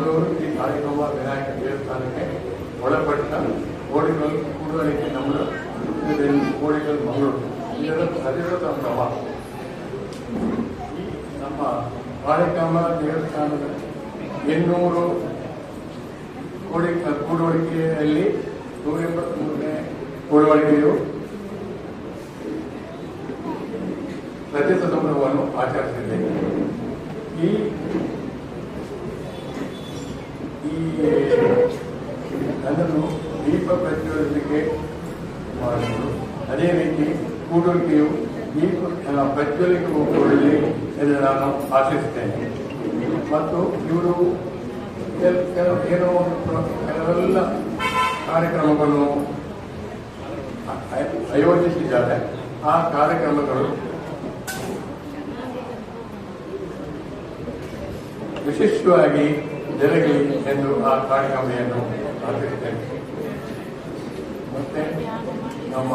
ಮಂಗಳೂರು ಶ್ರೀ ಕಾಳಿಕಾಂಬ ವಿನಾಯಕ ದೇವಸ್ಥಾನಕ್ಕೆ ಒಳಪಟ್ಟ ಕೋಡಿಕಲ್ ಕೂಡುವಳಿಕೆ ನಮ್ಮ ಕೋಡಿಕಲ್ ಮಂಗಳೂರು ಇದರ ಅಧಿಕೃತ ಕ್ರಮ. ಈ ನಮ್ಮ ಕಾಳಿಕಾಂಬ ದೇವಸ್ಥಾನದ 800 ಕೂಡುವಳಿಕೆಯಲ್ಲಿ 183ನೇ ಕೂಡುವಳಿಕೆಯು ರಜತ ಸಂಭ್ರಮವನ್ನು ಆಚರಿಸಿದೆ. ಈ ಅದನ್ನು ದೀಪ ಪ್ರಜ್ವಲಿಕೆ ಮಾಡಿದರು. ಅದೇ ರೀತಿ ಕೂಡುವಿಕೆಯು ದೀಪ ಪ್ರಜ್ವಲಿಕೆಗೊಳ್ಳಿ ಎಂದು ನಾನು ಆಶಿಸುತ್ತೇನೆ. ಮತ್ತು ಇವರು ಕೆಲವೆಲ್ಲ ಕಾರ್ಯಕ್ರಮಗಳನ್ನು ಆಯೋಜಿಸಿದ್ದಾರೆ. ಆ ಕಾರ್ಯಕ್ರಮಗಳು ವಿಶಿಷ್ಟವಾಗಿ ಜರುಗಲಿ ಎಂದು ಆ ಕಾರ್ಯಕ್ರಮವನ್ನು ಆಚರಿಸುತ್ತೇನೆ. ಮತ್ತೆ ನಮ್ಮ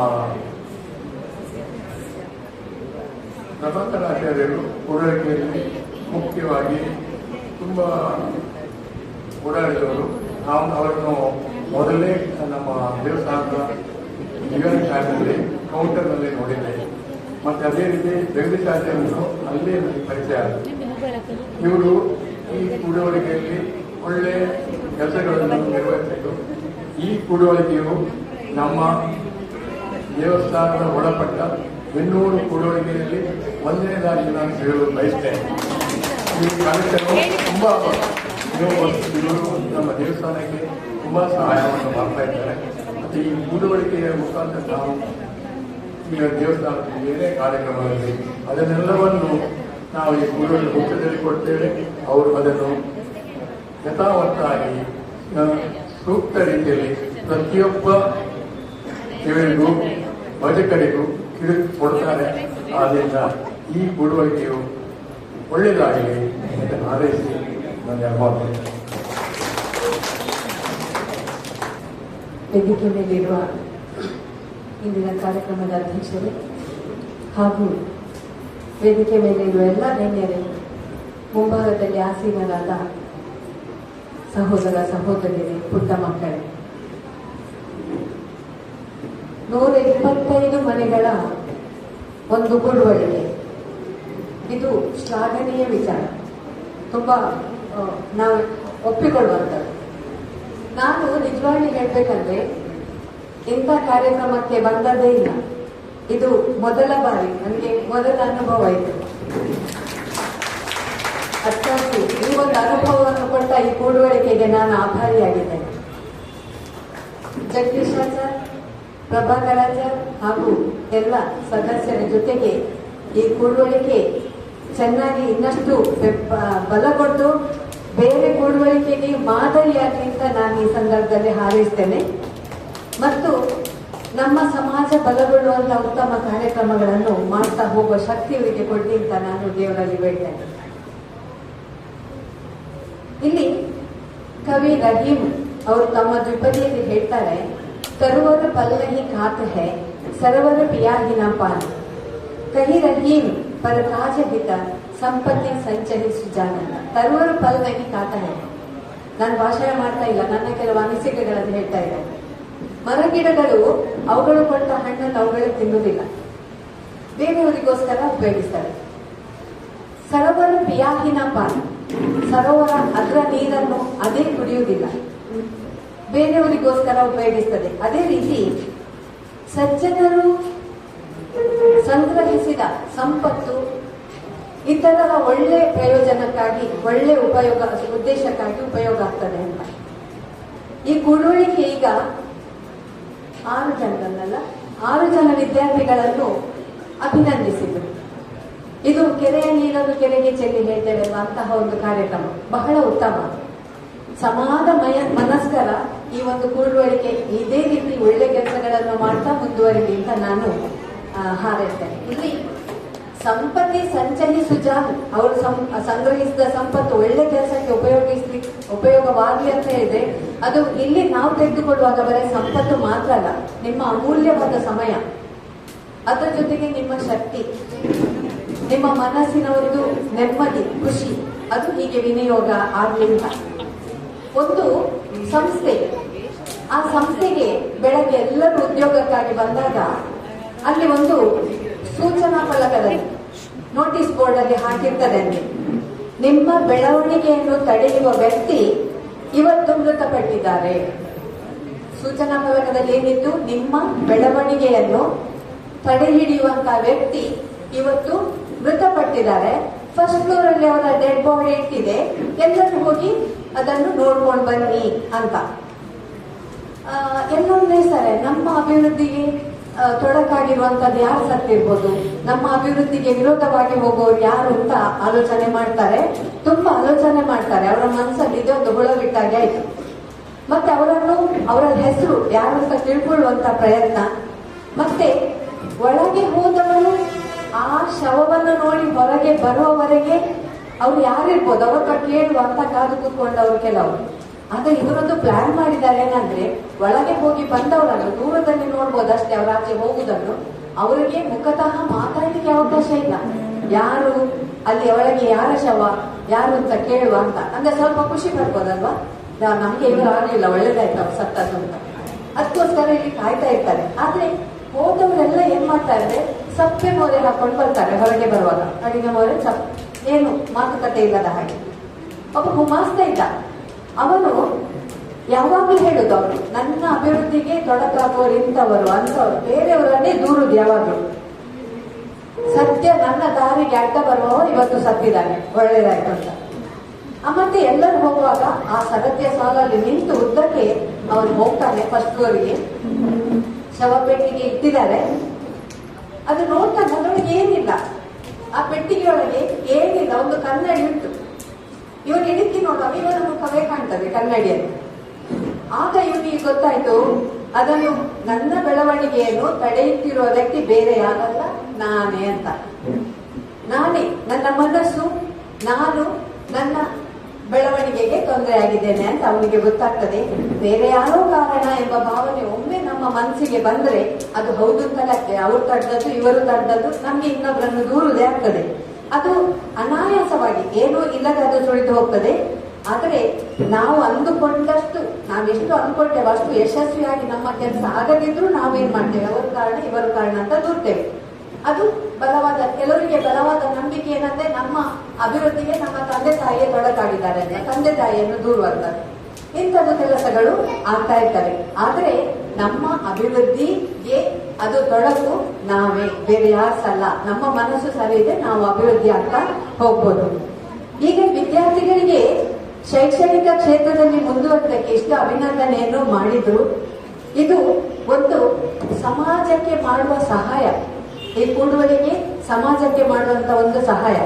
ಪ್ರಭಾಕರಾಚಾರ್ಯರು ಕೂಡುವಿಕೆಯಲ್ಲಿ ಮುಖ್ಯವಾಗಿ ತುಂಬ ಓಡಾಡಿದವರು. ನಾವು ಅವರನ್ನು ಮೊದಲೇ ನಮ್ಮ ದೇವಸ್ಥಾನದ ಯುಎನ್ ಚಾನಲ್ನಲ್ಲಿ ಕೌಂಟರ್ನಲ್ಲಿ ನೋಡಿದ್ದೇವೆ. ಮತ್ತು ಅದೇ ರೀತಿ ಜಗದೀಶಾಚಾರ್ಯರು ಅಲ್ಲೇ ನನಗೆ ಪರಿಚಯ ಆದರು. ಇವರು ಈ ಕೂಡುವಳಿಕೆಯಲ್ಲಿ ಒಳ್ಳೆಯ ಕೆಲಸಗಳನ್ನು ನಿರ್ವಹಿಸಿದ್ದು. ಈ ಕೂಡುವಳಿಕೆಯು ನಮ್ಮ ದೇವಸ್ಥಾನದ ಒಳಪಟ್ಟ 800 ಕೂಡುವಳಿಕೆಯಲ್ಲಿ ಒಂದನೇದಾಗಿ ನಾನು ಹೇಳಲು ಬಯಸ್ತೇನೆ. ಈ ಕಾರ್ಯಕ್ರಮ ತುಂಬ ಇವರು ನಮ್ಮ ದೇವಸ್ಥಾನಕ್ಕೆ ತುಂಬ ಸಹಾಯವನ್ನು ಮಾಡ್ತಾ ಇದ್ದಾರೆ. ಮತ್ತು ಈ ಕೂಡುವಳಿಕೆಯ ಮುಖಾಂತರ ನಾವು ಈಗ ದೇವಸ್ಥಾನದಲ್ಲಿ ಏನೇ ಕಾರ್ಯಕ್ರಮಗಳಲ್ಲಿ ಅದನ್ನೆಲ್ಲವನ್ನು ನಾವು ಈ ಕೂಡುವಳಿಕೆ ಮುಖ್ಯದಲ್ಲಿ ಕೊಡ್ತೇವೆ. ಅವರು ಅದನ್ನು ಯಥಾವತ್ತಾಗಿ ಸೂಕ್ತ ರೀತಿಯಲ್ಲಿ ಪ್ರತಿಯೊಬ್ಬ ಇವರಿಗೂ ಭಜಕರಿಗೂ ಕೊಡ್ತಾರೆ. ಆದ್ದರಿಂದ ಈ ಕೂಡುವಳಿಕೆಯು ಒಳ್ಳೆಯದಾಗಲಿ ಎಂದು ಹಾರೈಸಿ ನಾನು ಮಾಡ್ತೇನೆ. ವೇದಿಕೆ ಮೇಲಿರುವ ಇಂದಿನ ಕಾರ್ಯಕ್ರಮದ ಅಧ್ಯಕ್ಷರು ಹಾಗೂ ವೇದಿಕೆ ಮೇಲಿರುವ ಎಲ್ಲ ಗಣ್ಯರು, ಮುಂಭಾಗದಲ್ಲಿ ಆಸೀನರಾದ ಸಹೋದರ ಸಹೋದರಿಯರೇ, ಪುಟ್ಟ ಮಕ್ಕಳೇ, 125 ಮನೆಗಳ ಒಂದು ಕೂಡುವಳಿಕೆ, ಇದು ಶ್ಲಾಘನೀಯ ವಿಚಾರ. ತುಂಬಾ ನಾವು ಒಪ್ಪಿಕೊಳ್ಳುವಂಥದ್ದು. ನಾನು ನಿಜವಾಗಿ ಹೇಳ್ಬೇಕಂದ್ರೆ ಇಂಥ ಕಾರ್ಯಕ್ರಮಕ್ಕೆ ಬಂದದೇ ಇಲ್ಲ. ಇದು ಮೊದಲ ಬಾರಿ, ನನಗೆ ಮೊದಲ ಅನುಭವ ಇದು. ಅದಕ್ಕಾಗಿ ಈ ಒಂದು ಅನುಭವವನ್ನು ಕೊಟ್ಟ ಈ ಕೂಡುವಳಿಕೆಗೆ ನಾನು ಆಭಾರಿಯಾಗಿದ್ದೇನೆ. ಜಗದೀಶಾಚಾರ್, ಪ್ರಭಾಕರಾಚಾರ್ ಹಾಗೂ ಎಲ್ಲ ಸದಸ್ಯರ ಜೊತೆಗೆ ಈ ಕೂಡುವಳಿಕೆ ಚೆನ್ನಾಗಿ ಇನ್ನಷ್ಟು ಬಲ ಕೊಟ್ಟು ಬೇರೆ ಕೂಡುವಳಿಕೆಗೆ ಮಾದರಿಯಾಗಿ ಅಂತ ನಾನು ಈ ಸಂದರ್ಭದಲ್ಲಿ ಹಾರೈಸ್ತೇನೆ. ಮತ್ತು ನಮ್ಮ ಸಮಾಜ ಬಲಗೊಳ್ಳುವಂತಹ ಉತ್ತಮ ಕಾರ್ಯಕ್ರಮಗಳನ್ನು ಮಾಡ್ತಾ ಹೋಗುವ ಶಕ್ತಿ ಇವರಿಗೆ ಕೊಡ್ಲಿ ಅಂತ ನಾನು ದೇವರಲ್ಲಿ ಬೇಡ್ತೇನೆ. ಇಲ್ಲಿ ಕವಿ ರಹೀಂ ಅವರು ತಮ್ಮ ದ್ವಿಪದಿಯಲ್ಲಿ ಹೇಳ್ತಾರೆ, ತರುವರ ಪಲ್ಲಹಿ ಖಾತ ಹೈ ಸರ್ವರ ಪಿಯಾಹಿನ ಪಾನ್, ಕಹಿ ರಹೀಂ ಪರ ಕಾಜ ಹಿತ ಸಂಪತ್ತಿ ಸಂಚರಿಸು ಜಾನಂದ. ತರುವರ ಪಲ್ಲಹಿ ಖಾತ ಹೈ. ನಾನು ಭಾಷಣ ಮಾಡ್ತಾ ಇಲ್ಲ, ನನ್ನ ಕೆಲವು ಅನಿಸಿಕೆಗಳನ್ನು ಹೇಳ್ತಾ ಇದ್ದೇನೆ. ಮರಗಿಡಗಳು ಅವುಗಳು ಕೊಟ್ಟ ಹಣ್ಣನ್ನು ಅವುಗಳೇ ತಿನ್ನುವುದಿಲ್ಲ, ಬೇರೆಯವರಿಗೋಸ್ಕರ ಉಪಯೋಗಿಸ್ತಾರೆ. ಸರೋವರ ಪಿಯಾಹಿನ ಪಾನ್, ಸರೋವರ ಅದರ ನೀರನ್ನು ಅದೇ ಕುಡಿಯುವುದಿಲ್ಲ, ಬೇರೆಯವರಿಗೋಸ್ಕರ ಉಪಯೋಗಿಸ್ತದೆ. ಅದೇ ರೀತಿ ಸಜ್ಜನರು ಸಂಗ್ರಹಿಸಿದ ಸಂಪತ್ತು ಇತರರ ಒಳ್ಳೆ ಪ್ರಯೋಜನಕ್ಕಾಗಿ, ಒಳ್ಳೆ ಉದ್ದೇಶಕ್ಕಾಗಿ ಉಪಯೋಗ ಆಗ್ತದೆ ಅಂತ. ಈ ಕೂಡುವಳಿಕೆ ಈಗ 6 ಜನ ವಿದ್ಯಾರ್ಥಿಗಳನ್ನು ಅಭಿನಂದಿಸಿದರು. ಇದು ಕೆರೆಯ ನೀರನ್ನು ಕೆರೆಗೆ ಚೆಲ್ಲಿ ಹೇಳ್ತೇವೆ ಅಂತಹ ಒಂದು ಕಾರ್ಯಕ್ರಮ ಬಹಳ ಉತ್ತಮ. ಸಮಾಜ ಮನಸ್ಕರ ಈ ಒಂದು ಕೂಡುವಳಿಕೆ ಇದೇ ರೀತಿ ಒಳ್ಳೆ ಕೆಲಸಗಳನ್ನು ಮಾಡ್ತಾ ಮುಂದುವರಿಲಿ ಅಂತ ನಾನು ಹಾರೈಸ್ತೇನೆ. ಇಲ್ಲಿ ಸಂಪತ್ತಿ ಸಂಚರಿಸು ಜಾನು, ಅವರು ಸಂಗ್ರಹಿಸಿದ ಸಂಪತ್ತು ಒಳ್ಳೆ ಕೆಲಸಕ್ಕೆ ಉಪಯೋಗವಾಗಲಿ ಅಂತ ಹೇಳಿದ್ರೆ, ಅದು ಇಲ್ಲಿ ನಾವು ತೆಗೆದುಕೊಳ್ಳುವಾಗ ಬರೀ ಸಂಪತ್ತು ಮಾತ್ರ ಅಲ್ಲ, ನಿಮ್ಮ ಅಮೂಲ್ಯವಾದ ಸಮಯ, ಅದರ ಜೊತೆಗೆ ನಿಮ್ಮ ಶಕ್ತಿ, ನಿಮ್ಮ ಮನಸ್ಸಿನ ಒಂದು ನೆಮ್ಮದಿ, ಖುಷಿ, ಅದು ಹೀಗೆ ವಿನಿಯೋಗ ಆಗ್ಲಿ ಅಂತ. ಒಂದು ಸಂಸ್ಥೆ. ಆ ಸಂಸ್ಥೆಗೆ ಬೆಳಗ್ಗೆ ಎಲ್ಲರೂ ಉದ್ಯೋಗಕ್ಕಾಗಿ ಬಂದಾಗ ಅಲ್ಲಿ ಒಂದು ಸೂಚನಾ ಫಲಕದಲ್ಲಿ ನೋಟಿಸ್ ಬೋರ್ಡ್ ಅಲ್ಲಿ ಹಾಕಿರ್ತದೆ, ನಿಮ್ಮ ಬೆಳವಣಿಗೆಯನ್ನು ತಡೆಯುವ ವ್ಯಕ್ತಿ ಇವತ್ತು ಮೃತಪಟ್ಟಿದ್ದಾರೆ. ಸೂಚನಾ ಫಲಕದಲ್ಲಿ ಏನಿತ್ತು? ನಿಮ್ಮ ಬೆಳವಣಿಗೆಯನ್ನು ತಡೆ ಹಿಡಿಯುವಂತಹ ವ್ಯಕ್ತಿ ಇವತ್ತು ಮೃತಪಟ್ಟಿದ್ದಾರೆ. ಫಸ್ಟ್ ಫ್ಲೋರ್ ಅಲ್ಲಿ ಅವರ ಡೆಡ್ ಬಾಡಿ ಇಟ್ಟಿದೆ, ಎಲ್ಲರೂ ಹೋಗಿ ಅದನ್ನು ನೋಡ್ಕೊಂಡು ಬನ್ನಿ ಅಂತ. ಎಲ್ಲೊಂದೇ ಸರಿ ನಮ್ಮ ಅಭಿವೃದ್ಧಿಗೆ ತೊಡಕಾಗಿರುವಂತದ್ದು ಯಾರು ಸತ್ತಿರ್ಬೋದು, ನಮ್ಮ ಅಭಿವೃದ್ಧಿಗೆ ವಿರೋಧವಾಗಿ ಹೋಗೋರು ಯಾರು ಅಂತ ಆಲೋಚನೆ ಮಾಡ್ತಾರೆ, ತುಂಬಾ ಆಲೋಚನೆ ಮಾಡ್ತಾರೆ. ಅವರ ಮನಸ್ಸಲ್ಲಿ ಇದೊಂದು ಹುಳ ಬಿಟ್ಟಾಗೆ ಆಯ್ತು. ಮತ್ತೆ ಅವರನ್ನು, ಅವರ ಹೆಸರು ಯಾರು ಅಂತ ತಿಳ್ಕೊಳ್ಳುವಂತ ಪ್ರಯತ್ನ. ಮತ್ತೆ ಒಳಗೆ ಹೋದವರು ಆ ಶವವನ್ನು ನೋಡಿ ಹೊರಗೆ ಬರುವವರೆಗೆ ಅವ್ರು ಯಾರಿರ್ಬೋದು ಅವ್ರ ಕೇಳುವಂತ ಕಾದು ಕೂತ್ಕೊಂಡವ್ರು ಕೆಲವರು. ಆದ್ರೆ ಇವರೊಂದು ಪ್ಲಾನ್ ಮಾಡಿದ್ದಾರೆ ಏನಂದ್ರೆ, ಒಳಗೆ ಹೋಗಿ ಬಂದವರನ್ನು ದೂರದಲ್ಲಿ ನೋಡ್ಬೋದು ಅಷ್ಟೇ, ಅವ್ರ ಆಚೆ ಹೋಗುವುದನ್ನು. ಅವರಿಗೆ ಮುಖತಃ ಮಾತಾಡಲಿಕ್ಕೆ ಅವಕಾಶ ಇಲ್ಲ. ಯಾರು ಅಲ್ಲಿ ಒಳಗೆ ಯಾರ ಶವ ಯಾರು ಅಂತ ಕೇಳುವ ಅಂತ ಅಂದ್ರೆ ಸ್ವಲ್ಪ ಖುಷಿ ಬರ್ಬೋದಲ್ವಾ? ನಮ್ಗೆ ಇವರು ಆಗಲಿಲ್ಲ, ಒಳ್ಳೇದಾಯ್ತು ಅವ್ರು ಸತ್ತದ್ದು ಅಂತ. ಅದಕ್ಕೋಸ್ಕರ ಇಲ್ಲಿ ಕಾಯ್ತಾ ಇರ್ತಾರೆ. ಆದ್ರೆ ಹೋದವರೆಲ್ಲ ಏನ್ ಮಾಡ್ತಾರೆ, ಸಪ್ಪೆ ಮೋರೆ ಹಾಕೊಂಡು ಬರ್ತಾರೆ ಹೊರಗೆ ಬರುವಾಗ. ಅಡಿಗೆ ಮೋರೆ ಏನು ಮಾತುಕತೆ ಇಲ್ಲದ ಹಾಗೆ. ಒಬ್ಬ ಗುಮಾಸ್ತ ಇದ್ದ, ಅವನು ಯಾವಾಗ್ಲೂ ಹೇಳುದು, ಅವರು ನನ್ನ ಅಭಿವೃದ್ಧಿಗೆ ತೊಡಕಾಗುವವರು ಇಂಥವರು ಅಂತವ್ರು, ಬೇರೆಯವರನ್ನೇ ದೂರುದು ಯಾವಾಗ್ಲೂ. ಸತ್ಯ ನನ್ನ ದಾರಿಗೆ ಅಡ್ಡ ಬರುವವರು ಇವತ್ತು ಸತ್ತಿದ್ದಾನೆ, ಒಳ್ಳೇದಾಯ್ತು ಅಂತ. ಮತ್ತೆ ಎಲ್ಲರೂ ಹೋಗುವಾಗ ಆ ಸಗತ್ಯ ಸಾಲಲ್ಲಿ ನಿಂತು ಉದ್ದಕ್ಕೆ ಅವನು ಹೋಗ್ತಾನೆ. ಫಸ್ಟ್ ಫ್ಲೋರಿಗೆ ಶವ ಪೆಟ್ಟಿಗೆ ಇಟ್ಟಿದ್ದಾರೆ. ಅದು ನೋಡ್ತಾನೆ, ಅದರೊಳಗೆ ಏನಿಲ್ಲ. ಆ ಪೆಟ್ಟಿಗೆ ಒಳಗೆ ಏನಿಲ್ಲ, ಒಂದು ಕನ್ನಡಿ ಉಂಟು. ಇವನು ಇಡುತ್ತಿ ನೋಡುವಾಗ ಇವನ ಮುಖವೇ ಕಾಣ್ತದೆ ಕನ್ನಡಿಯಲ್ಲಿ. ಆಗ ಇವನಿಗೆ ಗೊತ್ತಾಯ್ತು, ಅದನ್ನು ನನ್ನ ಬೆಳವಣಿಗೆಯನ್ನು ತಡೆಯುತ್ತಿರುವ ವ್ಯಕ್ತಿ ಬೇರೆ ಯಾರಲ್ಲ, ನಾನೇ ಅಂತ. ನಾನೇ, ನನ್ನ ಮನಸ್ಸು, ನಾನು ನನ್ನ ಬೆಳವಣಿಗೆಗೆ ತೊಂದರೆ ಆಗಿದ್ದೇನೆ ಅಂತ ಅವನಿಗೆ ಗೊತ್ತಾಗ್ತದೆ. ಬೇರೆ ಯಾರೋ ಕಾರಣ ಎಂಬ ಭಾವನೆ ಒಮ್ಮೆ ನಮ್ಮ ಮನಸ್ಸಿಗೆ ಬಂದ್ರೆ ಅದು ಹೌದು ಅಂತಲೇ ಅವ್ರು ತಡ್ದದ್ದು ಇವರು ತಡ್ದದ್ದು ನಮ್ಗೆ ಇನ್ನೊಬ್ಬರನ್ನು ದೂರುದೇ ಆಗ್ತದೆ. ಅದು ಅನಾಯಾಸವಾಗಿ ಏನೋ ಇಲ್ಲದೆ ಅದು ಸುಳಿದು ಹೋಗ್ತದೆ. ಆದರೆ ನಾವು ಅಂದುಕೊಂಡಷ್ಟು, ನಾವೆಷ್ಟು ಅಂದ್ಕೊಳ್ತೇವೆ ಅಷ್ಟು ಯಶಸ್ವಿಯಾಗಿ ನಮ್ಮ ಕೆಲಸ ಆಗದಿದ್ರು ನಾವೇನ್ ಮಾಡ್ತೇವೆ, ಅವರು ಕಾರಣ ಇವರು ಕಾರಣ ಅಂತ ದೂರ್ತೇವೆ. ಅದು ಬಲವಾದ, ಕೆಲವರಿಗೆ ಬಲವಾದ ನಂಬಿಕೆ ಏನಂದ್ರೆ ನಮ್ಮ ಅಭಿವೃದ್ಧಿಗೆ ನಮ್ಮ ತಂದೆ ತಾಯಿಯೇ ತೊಡಕಾಗಿದ್ದಾರೆ ಅಂತ ತಂದೆ ತಾಯಿಯನ್ನು ದೂರುವಂತದ್ದು. ಇಂಥದ್ದು ಕೆಲಸಗಳು ಆಗ್ತಾ ಇರ್ತವೆ. ಆದರೆ ನಮ್ಮ ಅಭಿವೃದ್ಧಿಗೆ ಅದು ತೊಡಕು ನಾವೇ, ಬೇರೆ ಯಾರ್ಸಲ್ಲ. ನಮ್ಮ ಮನಸ್ಸು ಸರಿ ಇದೆ, ನಾವು ಅಭಿವೃದ್ಧಿ ಆಗ್ತಾ ಹೋಗ್ಬೋದು. ಈಗ ವಿದ್ಯಾರ್ಥಿಗಳಿಗೆ ಶೈಕ್ಷಣಿಕ ಕ್ಷೇತ್ರದಲ್ಲಿ ಮುಂದುವರೆದಕ್ಕೆ ಇಷ್ಟು ಅಭಿನಂದನೆಯನ್ನು ಮಾಡಿದ್ರು. ಇದು ಒಂದು ಸಮಾಜಕ್ಕೆ ಮಾಡುವ ಸಹಾಯ. ಈ ಕೂಡುವಳಿಗೆ ಸಮಾಜಕ್ಕೆ ಮಾಡುವಂತ ಒಂದು ಸಹಾಯ.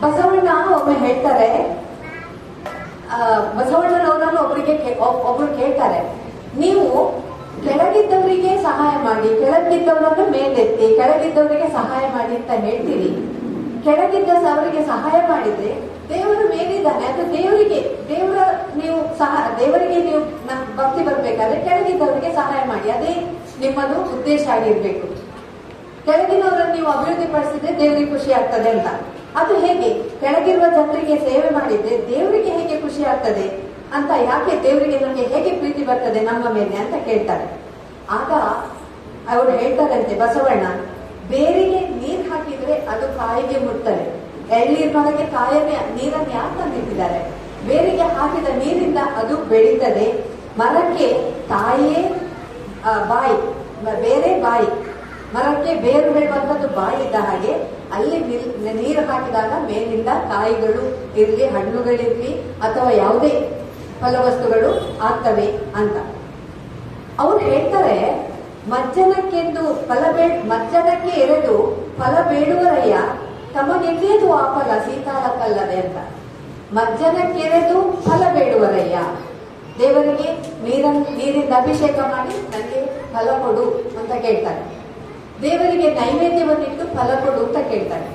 ಬಸವಣ್ಣ ಒಮ್ಮೆ ಹೇಳ್ತಾರೆ, ಬಸವಣ್ಣನವರನ್ನು ಒಬ್ರು ಕೇಳ್ತಾರೆ, ನೀವು ಕೆಳಗಿದ್ದವರಿಗೆ ಸಹಾಯ ಮಾಡಿ, ಕೆಳಗಿದ್ದವರನ್ನು ಮೇಲೆತ್ತಿ, ಕೆಳಗಿದ್ದವರಿಗೆ ಸಹಾಯ ಮಾಡಿ ಅಂತ ಹೇಳ್ತೀರಿ. ಕೆಳಗಿದ್ದ ಅವರಿಗೆ ಸಹಾಯ ಮಾಡಿದ್ರೆ ದೇವರು ಮೇಲಿದ್ದಾನೆ, ಅದು ದೇವರಿಗೆ ನೀವು ಭಕ್ತಿ ಬರ್ಬೇಕಾದ್ರೆ ಕೆಳಗಿದ್ದವರಿಗೆ ಸಹಾಯ ಮಾಡಿ, ಅದೇ ನಿಮ್ಮದು ಉದ್ದೇಶ ಆಗಿರ್ಬೇಕು. ಕೆಳಗಿನವರನ್ನು ನೀವು ಅಭಿವೃದ್ಧಿ ಪಡಿಸಿದ್ರೆ ದೇವರಿಗೆ ಖುಷಿ ಆಗ್ತದೆ ಅಂತ. ಅದು ಹೇಗೆ? ಕೆಳಗಿರುವ ಜನರಿಗೆ ಸೇವೆ ಮಾಡಿದ್ರೆ ದೇವರಿಗೆ ಹೇಗೆ ಖುಷಿ ಆಗ್ತದೆ ಅಂತ, ಯಾಕೆ ದೇವರಿಗೆ ನಮಗೆ ಹೇಗೆ ಪ್ರೀತಿ ಬರ್ತದೆ ನಮ್ಮ ಮೇಲೆ ಅಂತ ಕೇಳ್ತಾರೆ. ಆಗ ಅವರು ಹೇಳ್ತಾರಂತೆ ಬಸವಣ್ಣ, ಬೇರಿಗೆ ನೀರ್ ಹಾಕಿದ್ರೆ ಅದು ಕಾಯಿಗೆ ಮುಟ್ತದೆ. ಎಳ್ನೀರಿನೊಳಗೆ ನೀರನ್ನು ಯಾಕೆ ತಂದಿಟ್ಟಿದ್ದಾರೆ? ಬೇರಿಗೆ ಹಾಕಿದ ನೀರಿಂದ ಅದು ಬೆಳೀತದೆ. ಮರಕ್ಕೆ ತಾಯಿಯೇ ಬಾಯಿ, ಬೇರೆ ಬಾಯಿ. ಮರಕ್ಕೆ ಬೇರು ಬೆಳೆಯುವಂಥದ್ದು ಬಾಯಿ ಇದ್ದ ಹಾಗೆ ಅಲ್ಲಿ ನೀರು ಹಾಕಿದಾಗ ಮೇಲಿಂದ ಕಾಯಿಗಳು ಇರ್ಲಿ, ಹಣ್ಣುಗಳಿರ್ಲಿ ಅಥವಾ ಯಾವುದೇ ಫಲವಸ್ತುಗಳು ಆಗ್ತವೆ ಅಂತ. ಅವ್ರು ಹೇಳ್ತಾರೆ, ಮಜ್ಜನಕ್ಕೆಂದು ಮಜ್ಜನಕ್ಕೆ ಎರೆದು ಫಲ ಬೇಡುವರಯ್ಯ, ತಮಗೆಲ್ಲಿಯದು ಆ ಫಲ ಸೀತಾಳಕ್ಕಲ್ಲದೆ ಅಂತ. ಮಜ್ಜನಕ್ಕೆರೆದು ಫಲ ಬೇಡುವರಯ್ಯ, ದೇವರಿಗೆ ನೀರಿಂದ ಅಭಿಷೇಕ ಮಾಡಿ ನನಗೆ ಫಲ ಕೊಡು ಅಂತ ಕೇಳ್ತಾರೆ. ದೇವರಿಗೆ ನೈವೇದ್ಯವನ್ನಿಟ್ಟು ಫಲ ಕೊಡು ಅಂತ ಕೇಳ್ತಾರೆ.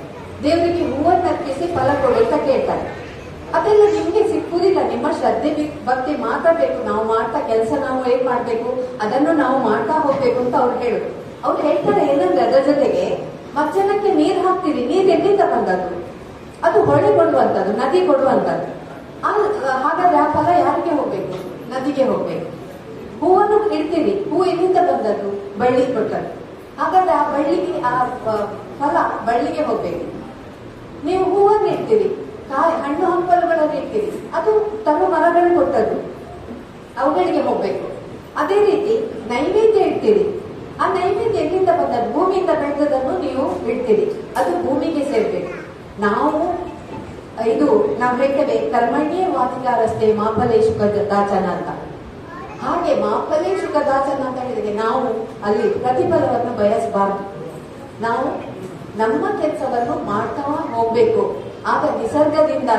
ದೇವರಿಗೆ ಹೂವನ್ನು ಅರ್ಪಿಸಿ ಫಲ ಕೊಡು ಅಂತ ಕೇಳ್ತಾರೆ. ಅದೆಲ್ಲ ನಿಮ್ಗೆ ಸಿಕ್ಕುವುದಿಲ್ಲ. ನಿಮ್ಮ ಶ್ರದ್ಧೆ ಭಕ್ತಿ ಮಾತ್ರ ಬೇಕು. ನಾವು ಮಾಡ್ತಾ ಕೆಲಸ ನಾವು ಏನ್ ಮಾಡ್ಬೇಕು ಅದನ್ನು ನಾವು ಮಾಡ್ತಾ ಹೋಗ್ಬೇಕು ಅಂತ ಅವ್ರು ಹೇಳುದು. ಅವ್ರು ಹೇಳ್ತಾರೆ ಏನಂದ್ರೆ, ಅದರ ಜೊತೆಗೆ ಮಜ್ಜನಕ್ಕೆ ನೀರ್ ಹಾಕ್ತೀರಿ, ನೀರ್ ಎಲ್ಲಿಂದ ಬಂದದ್ದು? ಅದು ಹೊಳೆ ಕೊಡುವಂಥದ್ದು, ನದಿ ಕೊಡುವಂಥದ್ದು. ಹಾಗಾದ್ರೆ ಆ ಫಲ ಯಾರಿಗೆ ಹೋಗ್ಬೇಕು? ನದಿಗೆ ಹೋಗ್ಬೇಕು. ಹೂವನ್ನು ಇಡ್ತೀರಿ, ಹೂ ಎಲ್ಲಿಂದ ಬಂದದ್ದು? ಬಳ್ಳಿ ಕೊಟ್ಟದ್ದು. ಹಾಗಾದ್ರೆ ಆ ಬಳ್ಳಿಗೆ ಫಲ ಬಳ್ಳಿಗೆ ಹೋಗ್ಬೇಕು. ನೀವು ಹೂವನ್ನು ಇಡ್ತೀರಿ, ಹಣ್ಣು ಹಂಪಲುಗಳನ್ನು ಇಡ್ತೀರಿ, ಅದು ತರು ಮರಗಳು ಕೊಟ್ಟದ್ದು, ಅವುಗಳಿಗೆ ಹೋಗ್ಬೇಕು. ಅದೇ ರೀತಿ ನೈವೇದ್ಯ ಇಡ್ತೀರಿ, ಆ ನೈವೇದ್ಯ ಎಲ್ಲಿಂದ ಬಂದದ್ದು? ಭೂಮಿಯಿಂದ ಬೆಳೆದದನ್ನು ನೀವು ಇಡ್ತೀರಿ, ಅದು ಭೂಮಿಗೆ ಸೇರ್ಬೇಕು. ನಾವು ಹೇಳ್ತೇವೆ ಕರ್ಮಣ್ಯೇ ವಾಧಿಕಾರಸ್ಥೆ ಮಾಫಲೇಶು ಕದಾಚನ ಅಂತ. ಹಾಗೆ ಮಾಫಲೇಶು ಕದಾಚನ ಅಂತ ಹೇಳಿದ್ರೆ ನಾವು ಅಲ್ಲಿ ಪ್ರತಿಫಲವನ್ನು ಬಯಸಬಾರದು. ನಾವು ನಮ್ಮ ಕೆಲಸವನ್ನು ಮಾಡ್ತಾ ಹೋಗ್ಬೇಕು. ಆಗ ನಿಸರ್ಗದಿಂದ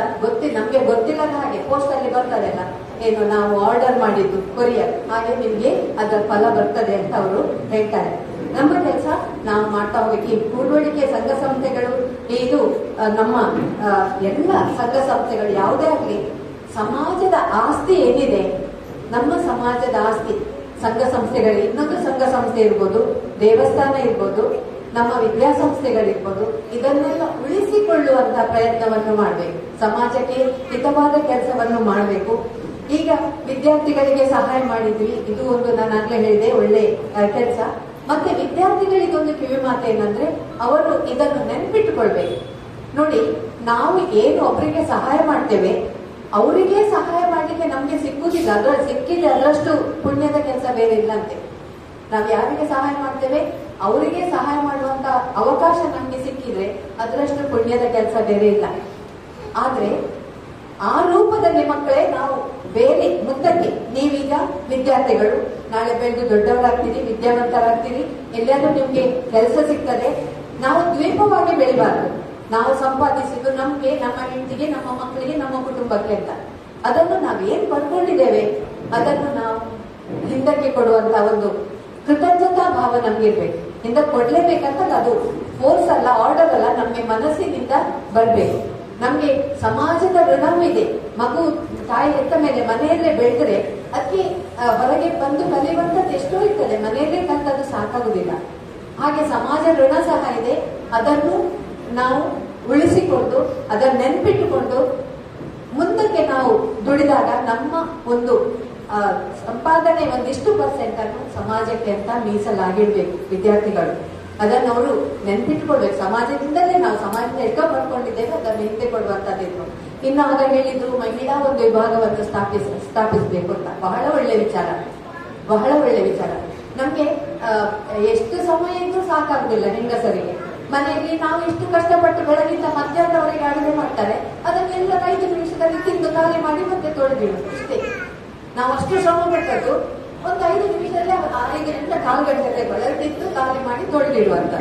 ನಮ್ಗೆ ಗೊತ್ತಿಲ್ಲದ ಹಾಗೆ ಪೋಸ್ಟ್ ಅಲ್ಲಿ ಬರ್ತದೆಲ್ಲ, ಏನು ನಾವು ಆರ್ಡರ್ ಮಾಡಿದ್ದು ಕೊರಿಯರ್, ಹಾಗೆ ನಿಮ್ಗೆ ಅದರ ಫಲ ಬರ್ತದೆ ಅಂತ ಅವರು ಹೇಳ್ತಾರೆ. ನಮ್ಮ ಕೆಲಸ ನಾವು ಮಾಡ್ತಾ ಹೋಗ್ಬೇಕು. ಈ ಪೂರ್ವಳಿಕೆ ಸಂಘ ಸಂಸ್ಥೆಗಳು, ಇದು ನಮ್ಮ ಎಲ್ಲ ಸಂಘ ಸಂಸ್ಥೆಗಳು ಯಾವುದೇ ಆಗಲಿ, ಸಮಾಜದ ಆಸ್ತಿ ಏನಿದೆ, ನಮ್ಮ ಸಮಾಜದ ಆಸ್ತಿ ಸಂಘ ಸಂಸ್ಥೆಗಳು, ಇನ್ನೊಂದು ಸಂಘ ಸಂಸ್ಥೆ ಇರ್ಬೋದು, ದೇವಸ್ಥಾನ ಇರ್ಬೋದು, ನಮ್ಮ ವಿದ್ಯಾಸಂಸ್ಥೆಗಳಿರ್ಬೋದು, ಇದನ್ನೆಲ್ಲ ಉಳಿಸಿಕೊಳ್ಳುವಂತ ಪ್ರಯತ್ನವನ್ನು ಮಾಡಬೇಕು. ಸಮಾಜಕ್ಕೆ ಹಿತವಾದ ಕೆಲಸವನ್ನು ಮಾಡಬೇಕು. ಈಗ ವಿದ್ಯಾರ್ಥಿಗಳಿಗೆ ಸಹಾಯ ಮಾಡಿದ್ವಿ, ಇದು ಒಂದು ನಾನು ಆಗ್ಲೇ ಹೇಳಿದೆ ಒಳ್ಳೆ ಕೆಲಸ. ಮತ್ತೆ ವಿದ್ಯಾರ್ಥಿಗಳಿಗೊಂದು ಕಿವಿ ಮಾತು ಏನಂದ್ರೆ, ಅವರು ಇದನ್ನು ನೆನ್ಪಿಟ್ಟುಕೊಳ್ಬೇಕು. ನೋಡಿ, ನಾವು ಏನು ಒಬ್ಬರಿಗೆ ಸಹಾಯ ಮಾಡ್ತೇವೆ, ಅವರಿಗೆ ಸಹಾಯ ಮಾಡ್ಲಿಕ್ಕೆ ನಮ್ಗೆ ಸಿಕ್ಕುದಿಲ್ಲ, ಸಿಕ್ಕಿದ್ರೆ ಅದರಷ್ಟು ಪುಣ್ಯದ ಕೆಲಸ ಬೇರೆ ಇಲ್ಲ ಅಂತೆ. ನಾವು ಯಾರಿಗೆ ಸಹಾಯ ಮಾಡ್ತೇವೆ, ಅವರಿಗೆ ಸಹಾಯ ಮಾಡುವಂತ ಅವಕಾಶ ನಮ್ಗೆ ಸಿಕ್ಕಿದ್ರೆ ಅದರಷ್ಟು ಪುಣ್ಯದ ಕೆಲಸ ಬೇರೆ ಇಲ್ಲ. ಆದ್ರೆ ಆ ರೂಪದಲ್ಲಿ ಮಕ್ಕಳೇ ನಾವು ಬೇರೆ ಮುಂದಕ್ಕೆ, ನೀವೀಗ ವಿದ್ಯಾರ್ಥಿಗಳು, ನಾಳೆ ಬೆಳೆದು ದೊಡ್ಡವರಾಗ್ತೀರಿ, ವಿದ್ಯಾವಂತರಾಗ್ತೀರಿ, ಎಲ್ಲಾದ್ರೂ ನಿಮ್ಗೆ ಕೆಲಸ ಸಿಗ್ತದೆ. ನಾವು ದ್ವೀಪವಾಗಿ ಬೆಳಿಬಾರ್ದು. ನಾವು ಸಂಪಾದಿಸಿದ್ದು ನಮ್ಗೆ, ನಮ್ಮ ಹೆಂಡತಿಗೆ, ನಮ್ಮ ಮಕ್ಕಳಿಗೆ, ನಮ್ಮ ಕುಟುಂಬಕ್ಕೆ ಅಂತ. ಅದನ್ನು ನಾವು ಏನ್ ಪಡ್ಕೊಂಡಿದ್ದೇವೆ ಅದನ್ನು ನಾವು ಹಿಂದಕ್ಕೆ ಕೊಡುವಂತ ಒಂದು ಕೃತಜ್ಞತಾ ಭಾವ ನಮ್ಗಿರ್ಬೇಕು. ಹಿಂದಕ್ಕೆ ಕೊಡ್ಲೇಬೇಕಂತ ಅದು ಫೋರ್ಸ್ ಅಲ್ಲ, ಆರ್ಡರ್ ಅಲ್ಲ, ನಮ್ಗೆ ಮನಸ್ಸಿನಿಂದ ಬರ್ಬೇಕು. ನಮ್ಗೆ ಸಮಾಜದ ಋಣವಿದೆ. ಮಗು ತಾಯಿ ಎತ್ತ ಮೇಲೆ ಮನೆಯಲ್ಲೇ ಬೆಳೆದ್ರೆ ಅದಕ್ಕೆ ಹೊರಗೆ ಬಂದು ಕಲಿಯುವಂಥದ್ದು ಎಷ್ಟೋ ಇರ್ತದೆ, ಮನೆಯಲ್ಲೇ ಕಲಿತದ್ದು ಸಾಕಾಗುದಿಲ್ಲ. ಹಾಗೆ ಸಮಾಜ ಋಣ ಸಹ ಇದೆ. ಅದನ್ನು ನಾವು ಉಳಿಸಿಕೊಂಡು, ಅದನ್ನು ನೆನ್ಪಿಟ್ಟುಕೊಂಡು ಮುಂದಕ್ಕೆ ನಾವು ದುಡಿದಾಗ ನಮ್ಮ ಒಂದು ಸಂಪಾದನೆ ಒಂದಿಷ್ಟು % ಅನ್ನು ಸಮಾಜಕ್ಕೆ ಅಂತ ಮೀಸಲಾಗಿಡ್ಬೇಕು ವಿದ್ಯಾರ್ಥಿಗಳು. ಅದನ್ನು ಅವರು ನೆನ್ಪಿಟ್ಕೊಳ್ಬೇಕು. ಸಮಾಜದಿಂದಲೇ ನಾವು ಸಮಾಜದಿಂದ ಎಷ್ಟೋ ಪಡ್ಕೊಂಡಿದ್ದೇವೆ, ಅದನ್ನು ಹಿಂದೆ ಕೊಡುವಂತದ್ದು. ಇನ್ನು ಆಗ ಹೇಳಿದ್ರು ಮಹಿಳಾ ಒಂದು ವಿಭಾಗವನ್ನು ಸ್ಥಾಪಿಸಬೇಕು ಅಂತ. ಬಹಳ ಒಳ್ಳೆ ವಿಚಾರ, ಬಹಳ ಒಳ್ಳೆ ವಿಚಾರ. ನಮ್ಗೆ ಎಷ್ಟು ಸಮಯ ಇದ್ರೂ ಸಾಕಾಗುದಿಲ್ಲ ಹೆಂಗಸರಿಗೆ. ಮನೆಯಲ್ಲಿ ನಾವು ಎಷ್ಟು ಕಷ್ಟಪಟ್ಟು ಬೆಳಗಿಂದ ಮಧ್ಯಾಹ್ನದವರೆಗೆ ಅಡುಗೆ ಮಾಡ್ತಾರೆ, ಅದನ್ನೆಲ್ಲ 5 ನಿಮಿಷದಲ್ಲಿ ತಿಂದು ಖಾಲಿ ಮಾಡಿ ಮತ್ತೆ ತೊಳೆದಿಡು ಇಷ್ಟೇ. ನಾವು ಅಷ್ಟು ಶ್ರಮ ಪಟ್ಟದ್ದು ಒಂದು 5 ನಿಮಿಷದಲ್ಲಿ 5 ಕಾಲು ಗಂಟೆ ಬೆಳೆದಿದ್ದು ಖಾಲಿ ಮಾಡಿ ತೊಳೆದಿಡುವಂತ.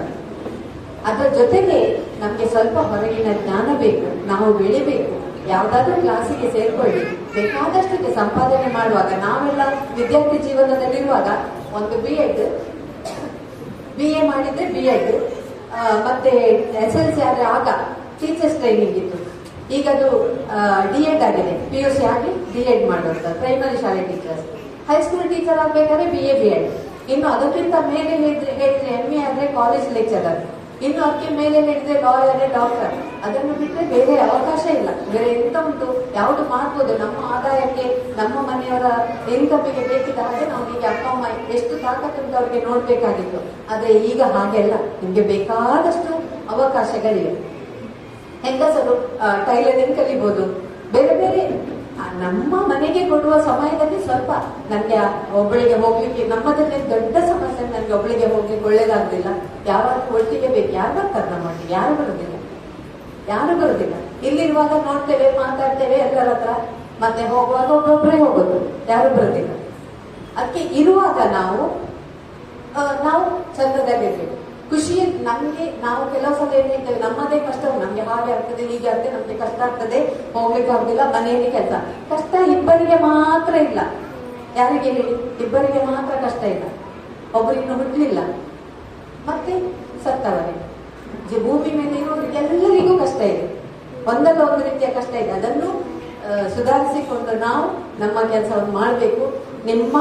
ಅದರ ಜೊತೆಗೆ ನಮ್ಗೆ ಸ್ವಲ್ಪ ಹೊರಗಿನ ಜ್ಞಾನ ಬೇಕು, ನಾವು ಬೆಳಿಬೇಕು. ಯಾವ್ದಾದ್ರೂ ಕ್ಲಾಸಿಗೆ ಸೇರ್ಕೊಳ್ಳಿ, ಬೇಕಾದಷ್ಟು ಸಂಪಾದನೆ ಮಾಡುವಾಗ, ನಾವೆಲ್ಲ ವಿದ್ಯಾರ್ಥಿ ಜೀವನದಲ್ಲಿರುವಾಗ ಒಂದು BA ಮಾಡಿದ್ರೆ BEd, ಮತ್ತೆ SLC ಆದ್ರೆ ಆಗ ಟೀಚರ್ಸ್ ಟ್ರೈನಿಂಗ್ ಇತ್ತು. ಈಗ ಅದು D.Ed ಆಗಿದೆ, PUC ಆಗಿ D.Ed ಮಾಡುವಂತ ಪ್ರೈಮರಿ ಶಾಲೆ ಟೀಚರ್ಸ್. ಹೈಸ್ಕೂಲ್ ಟೀಚರ್ ಆಗ್ಬೇಕಾದ್ರೆ BA B.Ed. ಇನ್ನು ಅದಕ್ಕಿಂತ ಮೇಲೆ ಹೇಳಿದ್ರೆ MA ಆದ್ರೆ ಕಾಲೇಜ್ ಲೆಕ್ಚರರ್. ಇನ್ನು ಅದಕ್ಕೆ ಮೇಲೆ ಹೇಳಿದ್ರೆ ಲಾಯರ್, ಡಾಕ್ಟರ್. ಅದನ್ನು ಬಿಟ್ಟರೆ ಬೇರೆ ಅವಕಾಶ ಇಲ್ಲ. ಬೇರೆ ಎಂತ ಉಂಟು? ಯಾವುದು ಮಾಡ್ಬೋದು ನಮ್ಮ ಆದಾಯಕ್ಕೆ, ನಮ್ಮ ಮನೆಯವರ ಇನ್ಕಮ್ಗೆ ಬೇಕಿದ್ದ ಹಾಗೆ ನಾವು ಈಗ ಅಪ್ಪ ಅಮ್ಮ ಎಷ್ಟು ತಾಕತ್ತುಂಟು ಅವ್ರಿಗೆ ನೋಡ್ಬೇಕಾಗಿತ್ತು. ಆದ್ರೆ ಈಗ ಹಾಗೆಲ್ಲ, ನಿಮ್ಗೆ ಬೇಕಾದಷ್ಟು ಅವಕಾಶಗಳಿವೆ. ಹೆಂಗಸರು ಟೈಲರಿಂಗ್ ಕಲಿಬಹುದು, ಬೇರೆ ಬೇರೆ. ನಮ್ಮ ಮನೆಗೆ ಕೊಡುವ ಸಮಯದಲ್ಲಿ ಸ್ವಲ್ಪ ನನಗೆ ಒಬ್ಬಳಿಗೆ ಹೋಗ್ಲಿಕ್ಕೆ, ನಮ್ಮದನ್ನೇ ದೊಡ್ಡ ಸಮಸ್ಯೆ, ನನಗೆ ಒಬ್ಬಳಿಗೆ ಹೋಗ್ಲಿಕ್ಕೆ ಒಳ್ಳೇದಾಗುದಿಲ್ಲ. ಯಾವಾಗ ಒಟ್ಟಿಗೆ ಬೇಕು, ಯಾರು ಬರ್ತಾರೆ ನಮ್ಮೊಟ್ಟಿಗೆ? ಯಾರು ಬರುದಿಲ್ಲ, ಯಾರು ಬರುದಿಲ್ಲ. ಇಲ್ಲಿರುವಾಗ ನೋಡ್ತೇವೆ, ಮಾತಾಡ್ತೇವೆ ಎಲ್ಲರ ಹತ್ರ, ಮತ್ತೆ ಹೋಗುವಾಗ ಒಬ್ಬೊಬ್ಬರೇ ಹೋಗೋದು, ಯಾರು ಬರುದಿಲ್ಲ. ಅದಕ್ಕೆ ಇರುವಾಗ ನಾವು ಚಂದದಲ್ಲಿರ್ಬೇಕು, ಖುಷಿ. ನಮ್ಗೆ ನಾವು ಕೆಲವು ಸಲ ಏನಿರ್ತೇವೆ, ನಮ್ಮದೇ ಕಷ್ಟ, ನಮ್ಗೆ ಹಾಗೆ ಆಗ್ತದೆ, ಹೀಗೆ ಆಗ್ತದೆ, ನಮ್ಗೆ ಕಷ್ಟ ಆಗ್ತದೆ, ಹೋಗ್ಲಿಕ್ಕೆ ಆಗುದಿಲ್ಲ, ಮನೆಯಲ್ಲಿ ಕೆಲಸ. ಕಷ್ಟ ಇಬ್ಬರಿಗೆ ಮಾತ್ರ ಇಲ್ಲ. ಯಾರಿಗೆ ಹೇಳಿ? ಇಬ್ಬರಿಗೆ ಮಾತ್ರ ಕಷ್ಟ ಇಲ್ಲ. ಒಬ್ಬರಿನ್ನು ಹುಟ್ಟಲಿಲ್ಲ, ಮತ್ತೆ ಸತ್ತವರೇ. ಭೂಮಿ ಮೇಲೆ ಇರುವವರಿಗೆ ಎಲ್ಲರಿಗೂ ಕಷ್ಟ ಇದೆ, ಒಂದಲ್ಲ ಒಂದು ರೀತಿಯ ಕಷ್ಟ ಇದೆ. ಅದನ್ನು ಸುಧಾರಿಸಿಕೊಂಡು ನಾವು ನಮ್ಮ ಕೆಲಸವನ್ನು ಮಾಡಬೇಕು. ನಿಮ್ಮ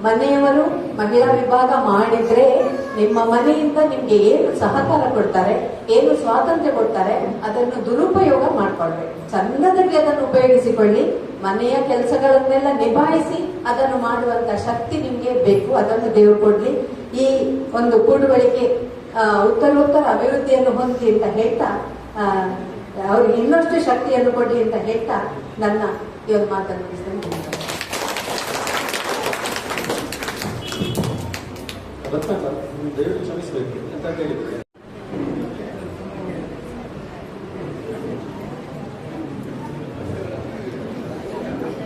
ಮನೆಯವರು ಮಹಿಳಾ ವಿಭಾಗ ಮಾಡಿದ್ರೆ ನಿಮ್ಮ ಮನೆಯಿಂದ ನಿಮ್ಗೆ ಏನು ಸಹಕಾರ ಕೊಡ್ತಾರೆ, ಏನು ಸ್ವಾತಂತ್ರ್ಯ ಕೊಡ್ತಾರೆ, ಅದನ್ನು ದುರುಪಯೋಗ ಮಾಡ್ಕೊಳ್ಬೇಕು. ಚಂದದಲ್ಲಿ ಅದನ್ನು ಉಪಯೋಗಿಸಿಕೊಳ್ಳಿ. ಮನೆಯ ಕೆಲಸಗಳನ್ನೆಲ್ಲ ನಿಭಾಯಿಸಿ ಅದನ್ನು ಮಾಡುವಂತ ಶಕ್ತಿ ನಿಮ್ಗೆ ಬೇಕು. ಅದನ್ನು ದೇವರು ಕೊಡ್ಲಿ. ಈ ಒಂದು ಕೂಡುವಳಿಕೆ ಉತ್ತರೋತ್ತರ ಅಭಿವೃದ್ಧಿಯನ್ನು ಹೊಂದಿ ಅಂತ ಹೇಳ್ತಾ, ಅವ್ರಿಗೆ ಇನ್ನಷ್ಟು ಶಕ್ತಿಯನ್ನು ಕೊಡಿ ಅಂತ ಹೇಳ್ತಾ ನನ್ನ ಈ ಒಂದು ಮಾತನ್ನು ಮುಗಿಸ್ತೇನೆ. ದಯವಿಟ್ಟು ಕ್ಷಮಿಸಬೇಕು ಅಂತ ಹೇಳಿದ್ರೆ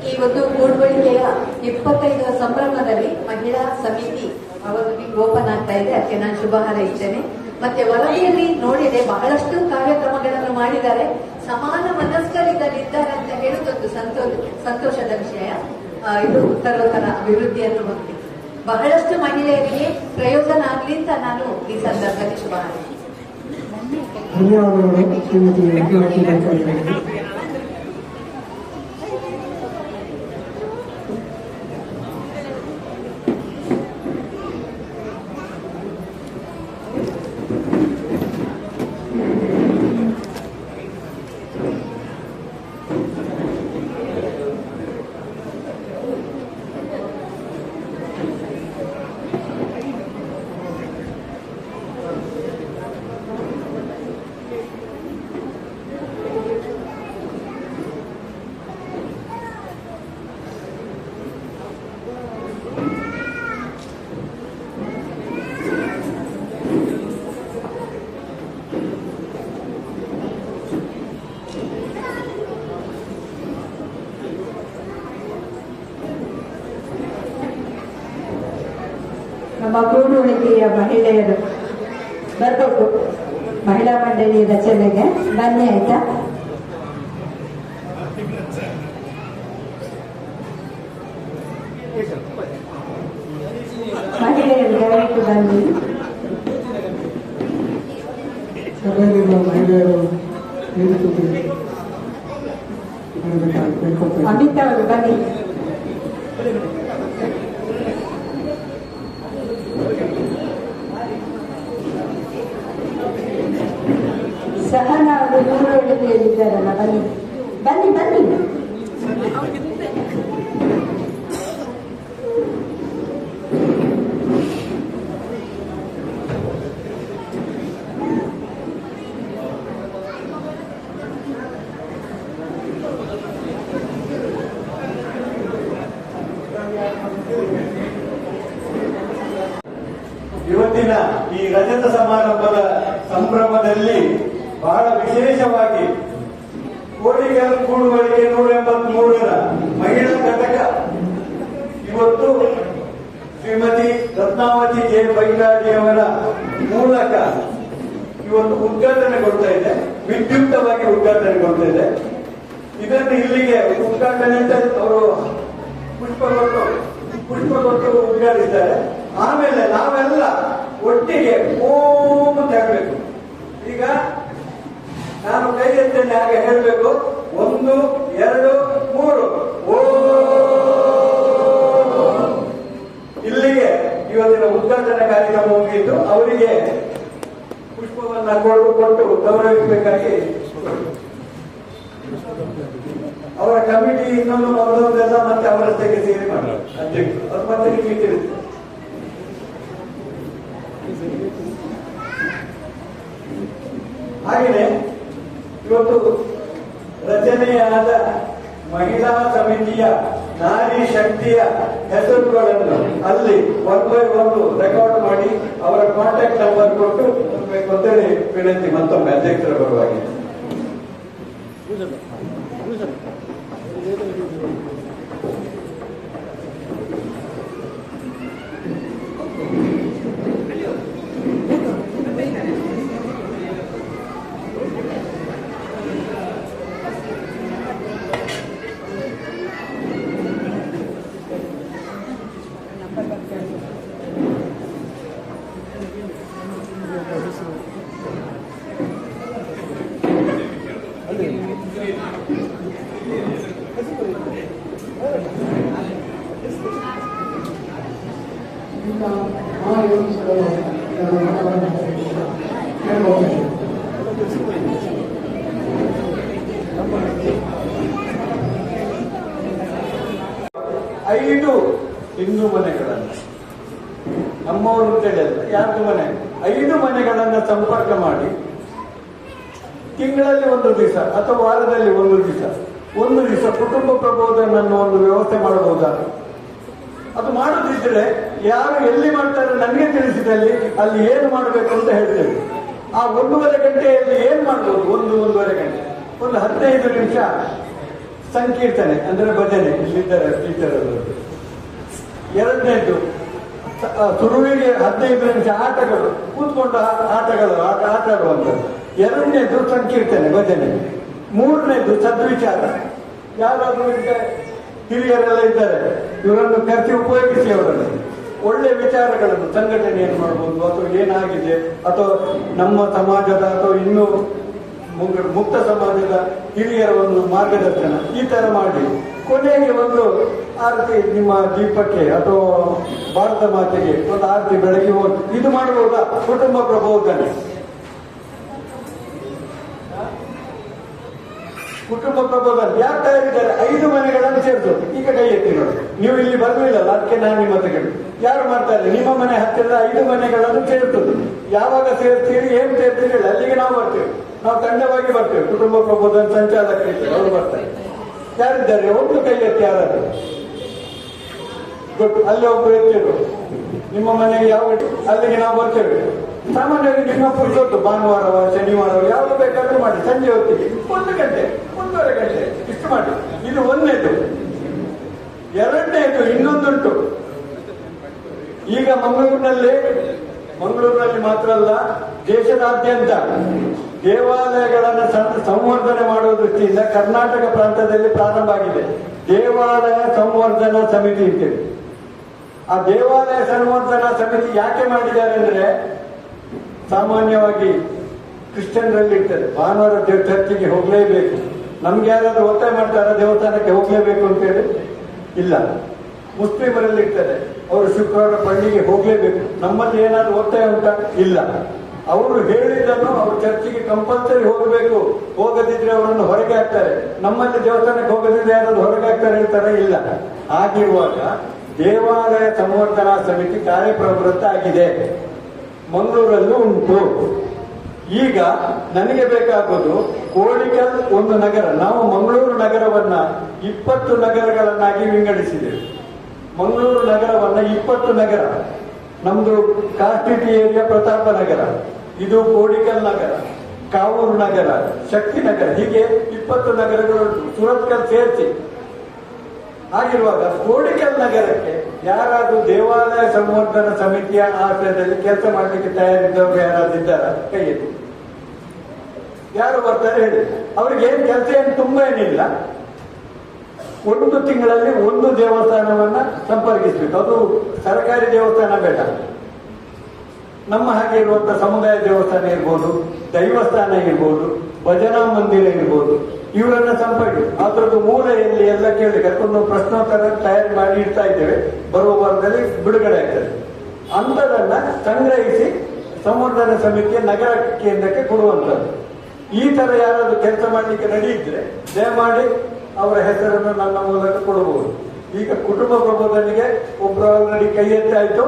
ಈ ಒಂದು ಕೂಡುವಳಿಕೆಯ 25ರ ಸಂಭ್ರಮದಲ್ಲಿ ಮಹಿಳಾ ಸಮಿತಿ ಅವರಿಗೆ ಓಪನ್ ಆಗ್ತಾ ಇದೆ. ಅದಕ್ಕೆ ನಾನು ಶುಭ ಹಾರೈಸ್ತೇನೆ. ಮತ್ತೆ ವರದಿಯಲ್ಲಿ ನೋಡಿದೆ, ಬಹಳಷ್ಟು ಕಾರ್ಯಕ್ರಮಗಳನ್ನು ಮಾಡಿದ್ದಾರೆ. ಸಮಾನ ಮನಸ್ಕರಿದ್ದಾರೆ ಅಂತ ಹೇಳುವುದೊಂದು ಸಂತೋಷದ ವಿಷಯ. ಇದು ಉತ್ತರೋತ್ತರ ಅಭಿವೃದ್ಧಿಯನ್ನು ಹೊಂದಿ ಬಹಳಷ್ಟು ಮಹಿಳೆಯರಿಗೆ ಪ್ರಯೋಜನ ಆಗಲಿ ಅಂತ ನಾನು ಈ ಸಂದರ್ಭದಲ್ಲಿ ಶುಭ ಹಾರೈಸ್ತೇನೆ. ಧನ್ಯವಾದಗಳು ಶ್ರೀಮತಿ ನಮ್ಮ ಕೂಡುವಳಿಕೆಯ ಮಹಿಳೆಯರು ಬರಬೇಕು ಮಹಿಳಾ ಮಂಡಳಿ ರಚನೆಗೆ. ಬನ್ನಿ ಆಯ್ತಾ. ಮಹಿಳೆಯರು ದಯವಿಟ್ಟು ಬನ್ನಿ. ಸಭೆಯಲ್ಲಿರುವ ಮಹಿಳೆಯರು ಅಮಿತ್ ಅವರು ಬನ್ನಿ. ಸಹನ ಅವರು ಕೂಡುವಳಿಕೆಯಲ್ಲಿದ್ದಾರಲ್ಲ, ಬನ್ನಿ ಬನ್ನಿ ಬನ್ನಿ. ಇವತ್ತಿನ ಈ ರಜತ ಸಮಾರಂಭದ ಸಂಭ್ರಮದಲ್ಲಿ ಬಹಳ ವಿಶೇಷವಾಗಿ ಕೋಡಿಗಲ್ ಕೂಡುವಳಿಕೆ 183ರ ಮಹಿಳಾ ಘಟಕ ಇವತ್ತು ಶ್ರೀಮತಿ ರತ್ನಾವತಿ ಜೆ ಬೈಲಾಡಿಯವರ ಮೂಲಕ ಇವತ್ತು ಉದ್ಘಾಟನೆಗೊಳ್ತಾ ಇದೆ, ವಿದ್ಯುಕ್ತವಾಗಿ ಉದ್ಘಾಟನೆಗೊಳ್ತಾ ಇದೆ. ಇದನ್ನು ಇಲ್ಲಿಗೆ ಉದ್ಘಾಟನೆ ಅಂತ ಅವರು ಪುಷ್ಪ ಕೊಟ್ಟು ಉದ್ಘಾಟಿಸಿದ್ದಾರೆ. ಆಮೇಲೆ ನಾವೆಲ್ಲ ಒಟ್ಟಿಗೆ ಓಂ ಅಂತ ಹೇಳಬೇಕು. ಈಗ ನಾನು ಕೈ ಎತ್ತೇನೆ, ಹಾಗೆ ಹೇಳಬೇಕು. 1 2 3 ಓ. ಇಲ್ಲಿಗೆ ಇವತ್ತಿನ ಉದ್ಘಾಟನಾ ಕಾರ್ಯಕ್ರಮ ಮುಗಿದ್ದು ಅವರಿಗೆ ಪುಷ್ಪವನ್ನ ಕೊಟ್ಟು ಗೌರವಿಸಬೇಕಾಗಿ ಅವರ ಕಮಿಟಿ ಇನ್ನೊಂದು ಮೊದಲೊಂದೆಲ್ಲ ಮತ್ತೆ ಅವರಷ್ಟಕ್ಕೆ ಸೇರಿ ಮಾಡಿ ಅಧ್ಯಕ್ಷರು ಅದು ಮತ್ತೆ ನಿಮಗೆ ತಿಳಿಸಿ. ಹಾಗೆಯೇ ಇವತ್ತು ರಚನೆಯಾದ ಮಹಿಳಾ ಸಮಿತಿಯ ನಾರಿ ಶಕ್ತಿಯ ಹೆಸರುಗಳನ್ನು ಅಲ್ಲಿ 1 by 1 ರೆಕಾರ್ಡ್ ಮಾಡಿ ಅವರ ಕಾಂಟ್ಯಾಕ್ಟ್ ನಂಬರ್ ಕೊಟ್ಟು ಅಂತೇಳಿ ವಿನಂತಿ ಮತ್ತೊಮ್ಮೆ ಅಧ್ಯಕ್ಷರ ಪರವಾಗಿ. ಮಹಾಯೋಗಿಗಳು ಎರಡು ಮಾತುಗಳನ್ನು ಕೇಳ್ಕೊಳ್ತೇನೆ. ಐದು ಹಿಂದೂ ಮನೆಗಳನ್ನು ನಮ್ಮವರು ಅಂತೇಳಿ ಅಲ್ಲ, ಯಾರ್ದು ಮನೆ 5 ಮನೆಗಳನ್ನ ಸಂಪರ್ಕ ಮಾಡಿ ತಿಂಗಳಲ್ಲಿ 1 ದಿವಸ ಅಥವಾ ವಾರದಲ್ಲಿ 1 ದಿವಸ ಕುಟುಂಬ ಪ್ರಬೋಧನ ಅನ್ನೋ ಒಂದು ವ್ಯವಸ್ಥೆ ಮಾಡಬಹುದಾ? ಅದು ಮಾಡದಿದ್ರೆ ಯಾರು ಎಲ್ಲಿ ಮಾಡ್ತಾರೆ ನನಗೆ ತಿಳಿಸಿದಲ್ಲಿ ಅಲ್ಲಿ ಏನು ಮಾಡಬೇಕು ಅಂತ ಹೇಳ್ತೇವೆ. ಆ 1.5 ಗಂಟೆಯಲ್ಲಿ ಏನ್ ಮಾಡ್ಬೋದು? 1.5 ಗಂಟೆ, ಒಂದು 15 ನಿಮಿಷ ಸಂಕೀರ್ತನೆ ಅಂದ್ರೆ ಭಜನೆ, ಇಲ್ಲಿದ್ದಾರೆ ಟೀಚರ್. ಎರಡನೇದು ಶುರುವಿಗೆ 15 ನಿಮಿಷ ಆಟಗಳು, ಕೂತ್ಕೊಂಡು ಆಟ ಆಡುವಂಥದ್ದು. ಎರಡನೇದು ಸಂಕೀರ್ತನೆ ಭಜನೆ. ಮೂರನೇದು ಸದ್ವಿಚಾರ. ಯಾರಾದ್ರೂ ಹಿರಿಯರೆಲ್ಲ ಇದ್ದಾರೆ, ಇವರನ್ನು ಕರೆಸಿ ಉಪಯೋಗಿಸಿ ಅವರನ್ನು ಒಳ್ಳೆ ವಿಚಾರಗಳನ್ನು, ಸಂಘಟನೆ ಏನ್ ಮಾಡ್ಬೋದು ಅಥವಾ ಏನಾಗಿದೆ ಅಥವಾ ನಮ್ಮ ಸಮಾಜದ ಅಥವಾ ಇನ್ನೂ ಮುಕ್ತ ಸಮಾಜದ ಹಿರಿಯರ ಒಂದು ಮಾರ್ಗದರ್ಶನ ಈ ತರ ಮಾಡಿ ಕೊನೆಗೆ ಒಂದು ಆರತಿ ನಿಮ್ಮ ದೀಪಕ್ಕೆ ಅಥವಾ ಭಾರತ ಮಾತೆಗೆ ಒಂದು ಆರತಿ ಬೆಳಗ್ಗೆ ಹೋಗಿ ಇದು ಮಾಡಬಹುದಾ? ಕುಟುಂಬ ಪ್ರಬೋಧನೆ. ಕುಟುಂಬ ಪ್ರಬೋಧನೆ ಯಾರು ತಯಾರಿದ್ದಾರೆ? 5 ಮನೆಗಳನ್ನು ಸೇರಿಸೋದು. ಈಗ ಕೈ ಎತ್ತಿ ನೋಡಿ, ನೀವು ಇಲ್ಲಿ ಬರಲಿಲ್ಲ, ಅದಕ್ಕೆ ನಾನು ನಿಮ್ಮ ಹತ್ರ ಕೇಳಿ ಯಾರು ಮಾಡ್ತಾರೆ? ನಿಮ್ಮ ಮನೆ ಹತ್ತಿರ 5 ಮನೆಗಳನ್ನು ಸೇರಿಸೋದು. ಯಾವಾಗ ಸೇರ್ತೀರಿ, ಏನ್ ಸೇರ್ತೀರಿ ಅಲ್ಲಿಗೆ ನಾವು ಬರ್ತೇವೆ, ನಾವು ತಂಡವಾಗಿ ಬರ್ತೇವೆ. ಕುಟುಂಬ ಪ್ರಬೋಧನ ಸಂಚಾಲಕರಿದ್ದಾರೆ, ಅವರು ಬರ್ತಾರೆ. ಯಾರಿದ್ದಾರೆ? ಒಂದು ಕೈ ಎತ್ತಿ ಯಾರಾದ್ರು ಗೊತ್ತು. ಅಲ್ಲಿ ಒಬ್ಬರು ಎತ್ತಿರು, ನಿಮ್ಮ ಮನೆಗೆ ಯಾವ ಅಲ್ಲಿಗೆ ನಾವು ಬರ್ತೇವೆ. ಸಾಮಾನ್ಯವಾಗಿ ನಿಮ್ಮ ಪುರುಷತ್ತು ಭಾನುವಾರವ ಶನಿವಾರ ಯಾವಾಗ ಬೇಕಾದ್ರೂ ಮಾಡಿ, ಸಂಜೆ ಹೊತ್ತಿಗೆ 1 ಗಂಟೆ 1.5 ಗಂಟೆ ಇಷ್ಟು ಮಾಡಿ. ಇದು ಒಂದನೇದು. ಎರಡನೇದು ಇನ್ನೊಂದುಂಟು. ಈಗ ಮಂಗಳೂರಿನಲ್ಲಿ ಮಾತ್ರ ಅಲ್ಲ, ದೇಶದಾದ್ಯಂತ ದೇವಾಲಯಗಳನ್ನು ಸಂವರ್ಧನೆ ಮಾಡುವ ದೃಷ್ಟಿಯಿಂದ ಕರ್ನಾಟಕ ಪ್ರಾಂತದಲ್ಲಿ ಪ್ರಾರಂಭ ಆಗಿದೆ ದೇವಾಲಯ ಸಂವರ್ಧನಾ ಸಮಿತಿ ಅಂತೇಳಿ. ಆ ದೇವಾಲಯ ಸಂವರ್ಧನಾ ಸಮಿತಿ ಯಾಕೆ ಮಾಡಿದ್ದಾರೆ ಅಂದ್ರೆ, ಸಾಮಾನ್ಯವಾಗಿ ಕ್ರಿಶ್ಚಿಯನ್ರಲ್ಲಿ ಇರ್ತದೆ ಭಾನುವಾರ ಚರ್ಚಿಗೆ ಹೋಗ್ಲೇಬೇಕು. ನಮ್ಗೆ ಯಾರಾದ್ರೂ ಒತ್ತಾಯ ಮಾಡ್ತಾರ ದೇವಸ್ಥಾನಕ್ಕೆ ಹೋಗ್ಲೇಬೇಕು ಅಂತೇಳಿ? ಇಲ್ಲ. ಮುಸ್ಲಿಮರಲ್ಲಿ ಇರ್ತದೆ, ಅವರು ಶುಕ್ರವಾರ ಪಳ್ಳಿಗೆ ಹೋಗ್ಲೇಬೇಕು. ನಮ್ಮಲ್ಲಿ ಏನಾದ್ರು ಒತ್ತಾಯ ಉಂಟಾ? ಇಲ್ಲ. ಅವರು ಹೇಳಿದ್ದನ್ನು ಅವರು ಚರ್ಚಿಗೆ ಕಂಪಲ್ಸರಿ ಹೋಗಬೇಕು, ಹೋಗದಿದ್ರೆ ಅವರನ್ನು ಹೊರಗೆ ಹಾಕ್ತಾರೆ. ನಮ್ಮಲ್ಲಿ ದೇವಸ್ಥಾನಕ್ಕೆ ಹೋಗದಿದ್ರೆ ಯಾರಾದ್ರೂ ಹೊರಗೆ ಹಾಕ್ತಾರೆ ಹೇಳ್ತಾರೆ? ಇಲ್ಲ. ಆಗಿರುವಾಗ ದೇವಾಲಯ ಸಂವರ್ಧನಾ ಸಮಿತಿ ಕಾರ್ಯಪ್ರವೃತ್ತ ಆಗಿದೆ, ಮಂಗಳೂರಲ್ಲೂ ಉಂಟು. ಈಗ ನನಗೆ ಬೇಕಾಗುವುದು ಕೋಳಿಕಲ್ ಒಂದು ನಗರ. ನಾವು ಮಂಗಳೂರು ನಗರವನ್ನ 20 ನಗರಗಳನ್ನಾಗಿ ವಿಂಗಡಿಸಿದ್ದೇವೆ. ಮಂಗಳೂರು ನಗರವನ್ನ 20 ನಗರ. ನಮ್ದು ಕಾಸ್ಟಿಟಿ ಏರಿಯಾ ಪ್ರತಾಪ ನಗರ, ಇದು ಕೋಡಿಕಲ್ ನಗರ, ಕಾವೂರು ನಗರ, ಶಕ್ತಿ ನಗರ, ಹೀಗೆ 20 ನಗರಗಳು ಸುರತ್ಕಲ್ ಸೇರಿಸಿ. ಆಗಿರುವಾಗ ಕೋಡಿಕಲ್ ನಗರಕ್ಕೆ ಯಾರಾದ್ರೂ ದೇವಾಲಯ ಸಂವರ್ಧನಾ ಸಮಿತಿಯ ಆಶ್ರಯದಲ್ಲಿ ಕೆಲಸ ಮಾಡಲಿಕ್ಕೆ ತಯಾರಿದ್ದವರು ಯಾರಾದ್ರೂ ಇದ್ದಾರ? ಕೈ ಎತ್ತಿ. ಯಾರು ಬರ್ತಾರೆ ಹೇಳಿ. ಅವ್ರಿಗೆ ಏನ್ ಕೆಲಸ ಏನು ತುಂಬಾ ಏನಿಲ್ಲ. 1 ತಿಂಗಳಲ್ಲಿ 1 ದೇವಸ್ಥಾನವನ್ನ ಸಂಪರ್ಕಿಸಬೇಕು. ಅದು ಸರ್ಕಾರಿ ದೇವಸ್ಥಾನ ಬೇಡ, ನಮ್ಮ ಹಾಗೆ ಇರುವಂತಹ ಸಮುದಾಯ ದೇವಸ್ಥಾನ ಇರ್ಬೋದು, ದೈವಸ್ಥಾನ ಇರ್ಬೋದು, ಭಜನಾ ಮಂದಿರ ಇರ್ಬೋದು, ಇವರನ್ನ ಸಂಪರ್ಕಿಸಿ. ಅದರದ್ದು ಮೂಲೆಯಲ್ಲಿ ಎಲ್ಲ ಕೇಳಿ ಕರ್ಕೊಂಡು ಪ್ರಶ್ನೋತ್ತರ ತಯಾರಿ ಮಾಡಿ ಇಡ್ತಾ ಇದ್ದೇವೆ. ಬರುವ ವಾರದಲ್ಲಿ ಬಿಡುಗಡೆ ಆಗ್ತದೆ. ಅಂಥದನ್ನ ಸಂಗ್ರಹಿಸಿ ಸಂವರ್ಧನಾ ಸಮಿತಿಯ ನಗರ ಕೇಂದ್ರಕ್ಕೆ ಕೊಡುವಂಥದ್ದು. ಈ ತರ ಯಾರಾದ್ರೂ ಕೆಲಸ ಮಾಡಲಿಕ್ಕೆ ರೆಡಿ ಇದ್ರೆ ದಯಮಾಡಿ ಅವರ ಹೆಸರನ್ನು ನನ್ನ ಮೂಲಕ ಕೊಡಬಹುದು. ಈಗ ಕುಟುಂಬ ಪ್ರಬೋಧನೆಗೆ ಒಬ್ರು ಆಲ್ರೆಡಿ ಕೈ ಎತ್ತಾಯ್ತು.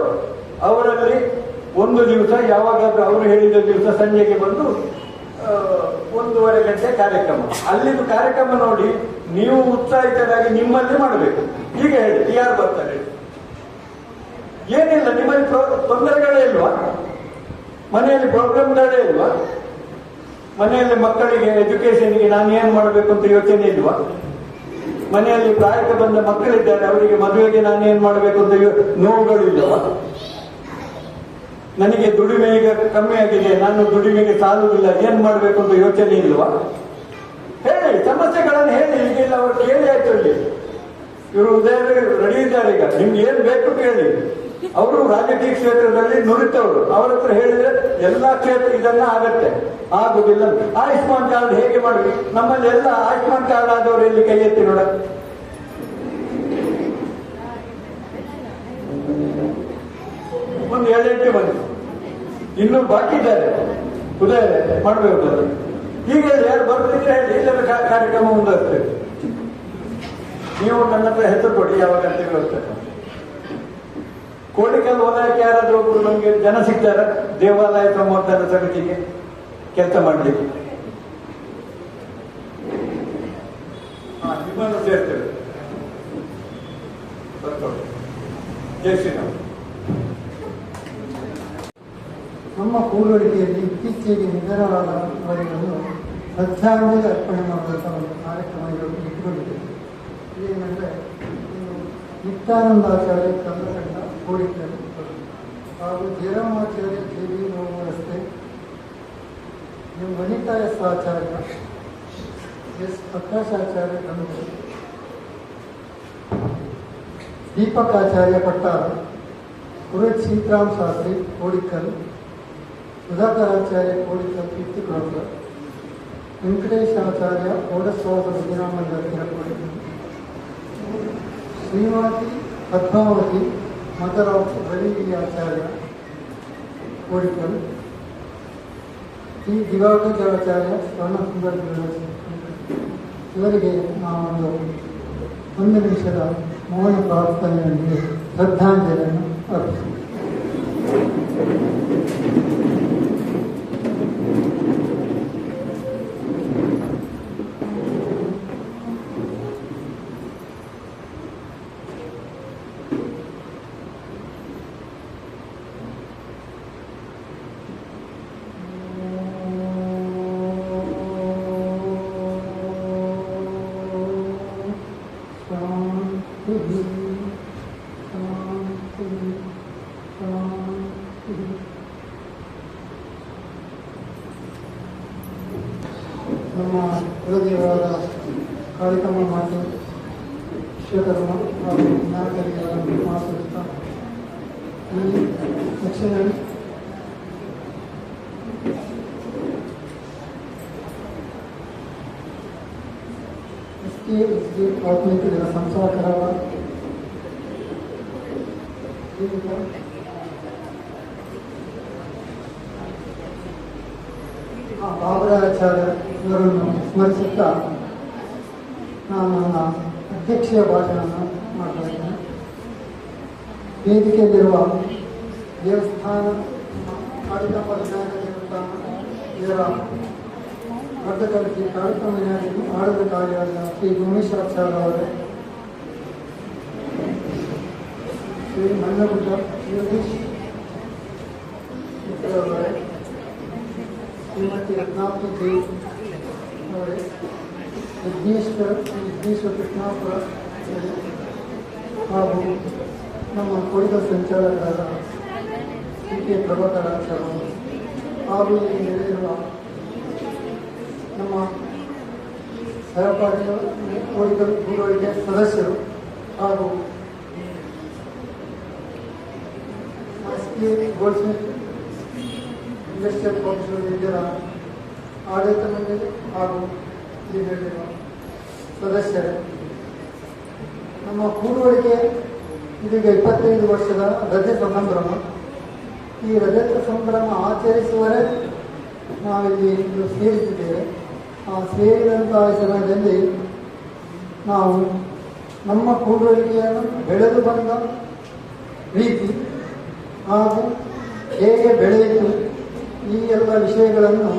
ಅವರಲ್ಲಿ 1 ದಿವಸ ಯಾವಾಗಾದ್ರೂ ಅವರು ಹೇಳಿದ ದಿವಸ ಸಂಜೆಗೆ ಬಂದು 1.5 ಗಂಟೆ ಕಾರ್ಯಕ್ರಮ. ಅಲ್ಲಿದ್ದು ಕಾರ್ಯಕ್ರಮ ನೋಡಿ ನೀವು ಉತ್ಸಾಹಿತರಾಗಿ ನಿಮ್ಮಲ್ಲಿ ಮಾಡಬೇಕು. ಈಗ ಹೇಳಿ, ಯಾರು ಬರ್ತಾರೆ? ಏನಿಲ್ಲ, ನಿಮ್ಮಲ್ಲಿ ತೊಂದರೆಗಳೇ ಇಲ್ವಾ? ಮನೆಯಲ್ಲಿ ಪ್ರಾಬ್ಲಮ್ಗಳೇ ಇಲ್ವಾ? ಮನೆಯಲ್ಲಿ ಮಕ್ಕಳಿಗೆ ಎಜುಕೇಶನ್ಗೆ ನಾನು ಏನ್ ಮಾಡಬೇಕು ಅಂತ ಯೋಚನೆ ಇಲ್ವಾ? ಮನೆಯಲ್ಲಿ ಪ್ರಾಯಕ್ಕೆ ಬಂದ ಮಕ್ಕಳಿದ್ದಾರೆ, ಅವರಿಗೆ ಮದುವೆಗೆ ನಾನು ಏನ್ ಮಾಡಬೇಕು ಅಂತ ನೋವುಗಳು ಇಲ್ಲವಾ? ನನಗೆ ದುಡಿಮೆ ಈಗ ಕಮ್ಮಿ ಆಗಿದೆ, ನಾನು ದುಡಿಮೆಗೆ ಸಾಲುವುದಿಲ್ಲ, ಏನ್ ಮಾಡಬೇಕು ಅಂತ ಯೋಚನೆ ಇಲ್ವಾ? ಹೇಳಿ, ಸಮಸ್ಯೆಗಳನ್ನು ಹೇಳಿ. ಈಗೆಲ್ಲ ಅವರು ಕೇಳಿ ಆಯ್ತು. ಇಲ್ಲಿ ಇವರು ಉದಯ ರೆಡಿ ಇದ್ದಾರೆ. ಈಗ ನಿಮ್ಗೆ ಏನ್ ಬೇಕು ಕೇಳಿ. ಅವರು ರಾಜಕೀಯ ಕ್ಷೇತ್ರದಲ್ಲಿ ನುರಿತವರು, ಅವರ ಹತ್ರ ಹೇಳಿದ್ರೆ ಎಲ್ಲಾ ಕ್ಷೇತ್ರ ಇದನ್ನ ಆಗತ್ತೆ. ಆಗುದಿಲ್ಲ. ಆಯುಷ್ಮಾನ್ ಕಾರ್ಡ್ ಹೇಗೆ ಮಾಡಬೇಕು? ನಮ್ಮಲ್ಲಿ ಎಲ್ಲ ಆಯುಷ್ಮಾನ್ ಕಾರ್ಡ್ ಆದವರು ಎಲ್ಲಿ ಕೈ ಎತ್ತಿ ನೋಡ. ಒಂದು 7-8 ಮಂದಿ ಇನ್ನೂ ಬಾಕಿ ಇದ್ದಾರೆ ಉದಯ ಮಾಡಬೇಕು. ಈಗ ಯಾರು ಬರ್ತಿದ್ರೆ ಹೇಳಿ, ಇಲ್ಲದ ಕಾರ್ಯಕ್ರಮ ಮುಂದುವರಿಸ್ತೇವೆ. ನೀವು ನನ್ನ ಹತ್ರ ಹೆಸರು ಕೊಡಿ, ಯಾವಾಗ ಅಂತ ವ್ಯವಸ್ಥೆ. ಕೋಳಿಕಲ್ ವಲಯಕ್ಕೆ ಯಾರಾದ್ರೂ ಒಬ್ರು ನಮ್ಗೆ ಜನ ಸಿಗ್ತಾರ ದೇವಾಲಯ ಸಂವರ್ಧನ ಸಮಿತಿಗೆ ಕೆಲಸ ಮಾಡಲಿಕ್ಕೆ? ನಿಮ್ಮನ್ನು ಸೇರ್ತೇವೆ. ಜೈ ಶ್ರೀರಾಮ್. ನಮ್ಮ ಕೂಡುವಳಿಕೆಯಲ್ಲಿ ಇತ್ತೀಚೆಗೆ ನಿಧನರಾದವರಿಗಳನ್ನು ಶ್ರದ್ಧಾಂಜಲಿ ಅರ್ಪಣೆ ಮಾಡುವಂಥ ಒಂದು ಕಾರ್ಯಕ್ರಮ ಇಟ್ಟುಕೊಂಡಿದೆ. ಇದೇನೆಂದರೆ ನಿತ್ಯಾನಂದಾಚಾರ್ಯ ಚಂದ್ರಕಂಡ ಕೋಡಿಕಲ್ ಹಾಗೂ ಜಯರಾಮಾಚಾರ್ಯ ಜಿ.ಬಿ. ನೋವು ರಸ್ತೆ, ವನಿತಾ ಎಸ್ ಆಚಾರ್ಯ, ಎಸ್ ಪ್ರಕಾಶಾಚಾರ್ಯ ಗಂಗು, ದೀಪಕಾಚಾರ್ಯ ಪಟ್ಟಾರ, ಪುರೋಹಿತ್ ಸೀತಾರಾಮ್ ಶಾಸ್ತ್ರಿ ಕೋಡಿಕಲ್, ಸುಧಾಕರಾಚಾರ್ಯ ಕೋಡಿಕಲ್ ಕಿತ್ತಿಕೊಳ, ವೆಂಕಟೇಶಾಚಾರ್ಯ ಓಡಸ್ವಾದ ವಿಜಯರಾಮಂದ್ರ ಕೋಡಿಕಲ್, ಶ್ರೀಮತಿ ಪದ್ಮಾವತಿ ಮದರ್ ಆಫ್ ಬಲಿಗಿ ಆಚಾರ್ಯ ಕೋಡಿಕಲ್, ಟಿ ದಿವಾಕರಾಚಾರ್ಯ ಸ್ವರ್ಣಸುಂದರ ಇವರಿಗೆ ನಾವೊಂದು 1 ನಿಮಿಷದ ಮೌನ ಪ್ರಾರ್ಥನೆಯೊಂದಿಗೆ ಶ್ರದ್ಧಾಂಜಲಿಯನ್ನು ಅರ್ಪಿಸುತ್ತೇವೆ. ನಮ್ಮ ಕುಲದೇವರಾದ ಕಾರ್ಯಕ್ರಮ ಮಾತು ವಿಶ್ವಕರ್ಮ ಹಾಗೂ ಜ್ಞಾನಕರಿಗಳನ್ನು ಮಾತುತ್ತಾ ಈ ತಕ್ಷಣ SK ಪ್ರಾಥಮಿಕ ಜನ ಸಂಚಾಲಕರಾದ ಬಾಬರಾಚಾರ್ಯ ಇವರನ್ನು ಸ್ಮರಿಸುತ್ತಾ ನಾನು ನನ್ನ ಅಧ್ಯಕ್ಷೀಯ ಭಾಷಣವನ್ನು ಮಾಡ್ತಾ ಇದ್ದೇನೆ. ವೇದಿಕೆಯಲ್ಲಿರುವ ದೇವಸ್ಥಾನ ಕಾರ್ಯಕ್ರಮ ವಿನಾಯಕ ದೇವಸ್ಥಾನ ಇದರ ವರ್ಧಕರಿಗೆ ಕಾರ್ಯಕ್ರಮ ವಿನಾಯಕ ಆಡಳಿತಾಧಿಕಾರಿಯಾದ ಶ್ರೀ ಗುಣೇಶಾಚಾರ್ಯ ಅವರೇ, ಶ್ರೀ ಮಣ್ಣಗುಡ್ಡ ಯೋಗೀಶ್ ಅವರೇ, ಶ್ರೀಮತಿ ರತ್ನಾವತಿ ಜೈ ಅವರೇ, ವಿಘ್ನೇಶ್ವರ ಕೃಷ್ಣಾಪುರ ಹಾಗೂ ನಮ್ಮ ಕೋಡಿಕಲ್ ಸಂಚಾಲಕರಾದ ಕೆ ಪ್ರಭಾಕರಾಚಾರ್ಯ ಹಾಗೂ ಇಲ್ಲಿ ನೆರೆದಿರುವ ನಮ್ಮ ಸಹಪಾಠಿ ಕೋಡಿಕಲ್ ಪೂರ್ವಳಿಕೆ ಸದಸ್ಯರು ಹಾಗೂ SK ಗೋಲ್ಡ್ಸ್ಮಿತ್ ಇಂಡಸ್ಟ್ರಿಯಲ್ ಕಾರ್ಪೊರೇಷನ್ ಇದರ ಆಡಳಿತ ಮಂಡಳಿ ಹಾಗೂ ಇಲ್ಲಿ ನಡೆದಿರುವ ಸದಸ್ಯರೇ, ನಮ್ಮ ಕೂಡುವಳಿಕೆ ಇದೀಗ 25 ವರ್ಷದ ರಜತ ಸಂಭ್ರಮ. ಈ ರಜತ ಸಂಭ್ರಮ ಆಚರಿಸುವರೆ ನಾವಿಲ್ಲಿ ಸೇರಿಸಿದ್ದೇವೆ. ಆ ಸೇರಿದಂತಹ ಸಮಯದಲ್ಲಿ ನಾವು ನಮ್ಮ ಕೂಡುವಳಿಕೆಯನ್ನು ಬೆಳೆದು ಬಂದ ರೀತಿ ಹಾಗೂ ಹೇಗೆ ಬೆಳೆಯಿತು ಈ ಎಲ್ಲ ವಿಷಯಗಳನ್ನು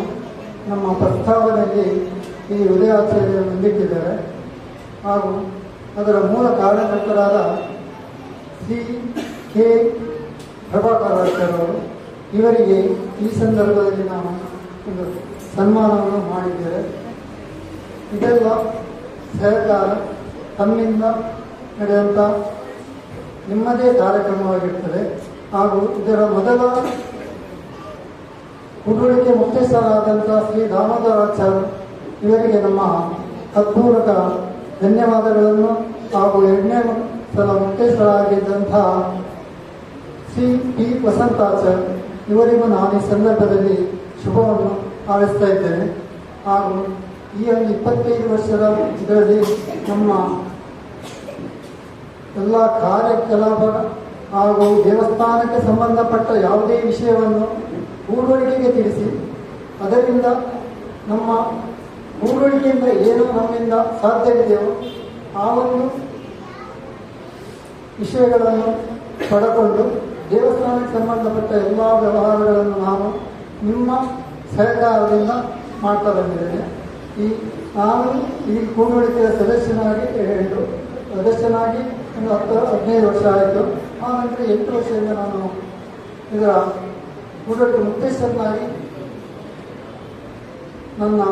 ನಮ್ಮ ಪ್ರಸ್ತಾವನೆಯಲ್ಲಿ ಈ ಉದಯಾಚಾರ್ಯರು ಮುಂದಿಟ್ಟಿದ್ದಾರೆ. ಹಾಗೂ ಅದರ ಮೂಲ ಕಾರಣಕರ್ತರಾದ ಶ್ರೀ ಕೆ ಪ್ರಭಾಕರಾಚಾರ್ಯವರು ಇವರಿಗೆ ಈ ಸಂದರ್ಭದಲ್ಲಿ ನಾವು ಒಂದು ಸನ್ಮಾನವನ್ನು ಮಾಡಿದ್ದೇವೆ. ಇದೆಲ್ಲ ಸಹಕಾರ ತಮ್ಮಿಂದ ನಡೆದಂಥ ನಿಮ್ಮದೇ ಕಾರ್ಯಕ್ರಮವಾಗಿರ್ತದೆ. ಹಾಗೂ ಇದರ ಮೊದಲ ಕೂಡುವಳಿಕೆ ಮುಖ್ಯಸ್ಥರಾದಂಥ ಶ್ರೀ ದಾಮೋದರಾಚಾರ್ಯ ಇವರಿಗೆ ನಮ್ಮ ಹೃತ್ಪೂರ್ವಕ ಧನ್ಯವಾದಗಳನ್ನು ಹಾಗೂ 2ನೇ ಸಲ ಮುಖ್ಯಸ್ಥರಾಗಿದ್ದಂಥ ಶ್ರೀ ಪಿ ವಸಂತಾಚಾರ್ಯ ಇವರಿಗೂ ನಾನು ಈ ಸಂದರ್ಭದಲ್ಲಿ ಶುಭವನ್ನು ಹಾರೈಸ್ತಾ ಇದ್ದೇನೆ. ಹಾಗೂ ಈ ಒಂದು 25 ವರ್ಷದ ಇದರಲ್ಲಿ ನಮ್ಮ ಎಲ್ಲ ಕಾರ್ಯಕಲಾಪ ಹಾಗೂ ದೇವಸ್ಥಾನಕ್ಕೆ ಸಂಬಂಧಪಟ್ಟ ಯಾವುದೇ ವಿಷಯವನ್ನು ಕೂಡುವಳಿಕೆಗೆ ತಿಳಿಸಿ ಅದರಿಂದ ನಮ್ಮ ಕೂಡುವಳಿಕೆಯಿಂದ ಏನು ನಮ್ಮಿಂದ ಸಾಧ್ಯವಿದೆಯೋ ಆ ಒಂದು ವಿಷಯಗಳನ್ನು ಪಡೆದುಕೊಂಡು ದೇವಸ್ಥಾನಕ್ಕೆ ಸಂಬಂಧಪಟ್ಟ ಎಲ್ಲ ವ್ಯವಹಾರಗಳನ್ನು ನಾನು ನಿಮ್ಮ ಸಹಕಾರದಿಂದ ಮಾಡ್ತಾ ಬಂದಿದ್ದೇನೆ. ನಾನು ಈ ಕೂಡುವಳಿಕೆಯ ಸದಸ್ಯನಾಗಿ ಒಂದು 10-15 ವರ್ಷ ಆಯಿತು. ಆ ನಂತರ 8 ವರ್ಷದಿಂದ ನಾನು ಇದರ ಕೂಡುವಳಿಕೆ ಮುಖ್ಯಸ್ಥನಾಗಿ ನನ್ನ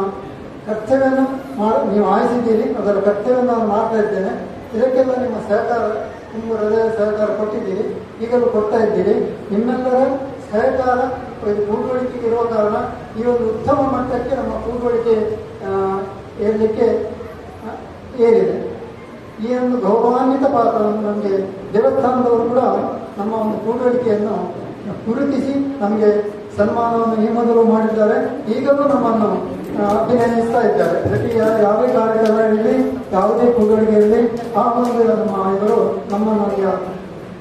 ಕರ್ತವ್ಯವನ್ನು ನೀವು ಆಯ್ಸಿದ್ದೀರಿ. ಅದರ ಕರ್ತವ್ಯವನ್ನು ನಾನು ಮಾಡ್ತಾ ಇದ್ದೇನೆ. ಇದಕ್ಕೆಲ್ಲ ನಿಮ್ಮ ಸಹಕಾರ, ತುಂಬ ಹೃದಯ ಸಹಕಾರ ಕೊಟ್ಟಿದ್ದೀರಿ, ಈಗಲೂ ಕೊಡ್ತಾ ಇದ್ದೀರಿ. ನಿಮ್ಮೆಲ್ಲರ ಸಹಕಾರ ಕೂಡುವಳಿಕೆಗೆ ಇರುವ ಕಾರಣ ಈ ಒಂದು ಉತ್ತಮ ಮಟ್ಟಕ್ಕೆ ನಮ್ಮ ಕೂಡುವಳಿಕೆ ಏರಲಿಕ್ಕೆ ಏರಿದೆ. ಈ ಒಂದು ಗೌರವಾನ್ವಿತ ಪಾತ್ರವನ್ನು ನಮಗೆ ದೇವಸ್ಥಾನದವರು ಕೂಡ ನಮ್ಮ ಒಂದು ಕೂಡುವಳಿಕೆಯನ್ನು ಗುರುತಿಸಿ ನಮಗೆ ಸನ್ಮಾನವನ್ನು ಈ ಮೊದಲು ಮಾಡಿದ್ದಾರೆ. ಈಗಲೂ ನಮ್ಮನ್ನು ಅಭಿನಯಿಸ್ತಾ ಇದ್ದಾರೆ. ಪ್ರತಿ ಯಾವುದೇ ಕಾರ್ಯಕ್ರಮ ಇರಲಿ, ಯಾವುದೇ ಕೂಡುವಳಿಕೆ ಇರಲಿ, ಆ ಒಂದು ನಮ್ಮ ಇವರು ನಮ್ಮನ್ನು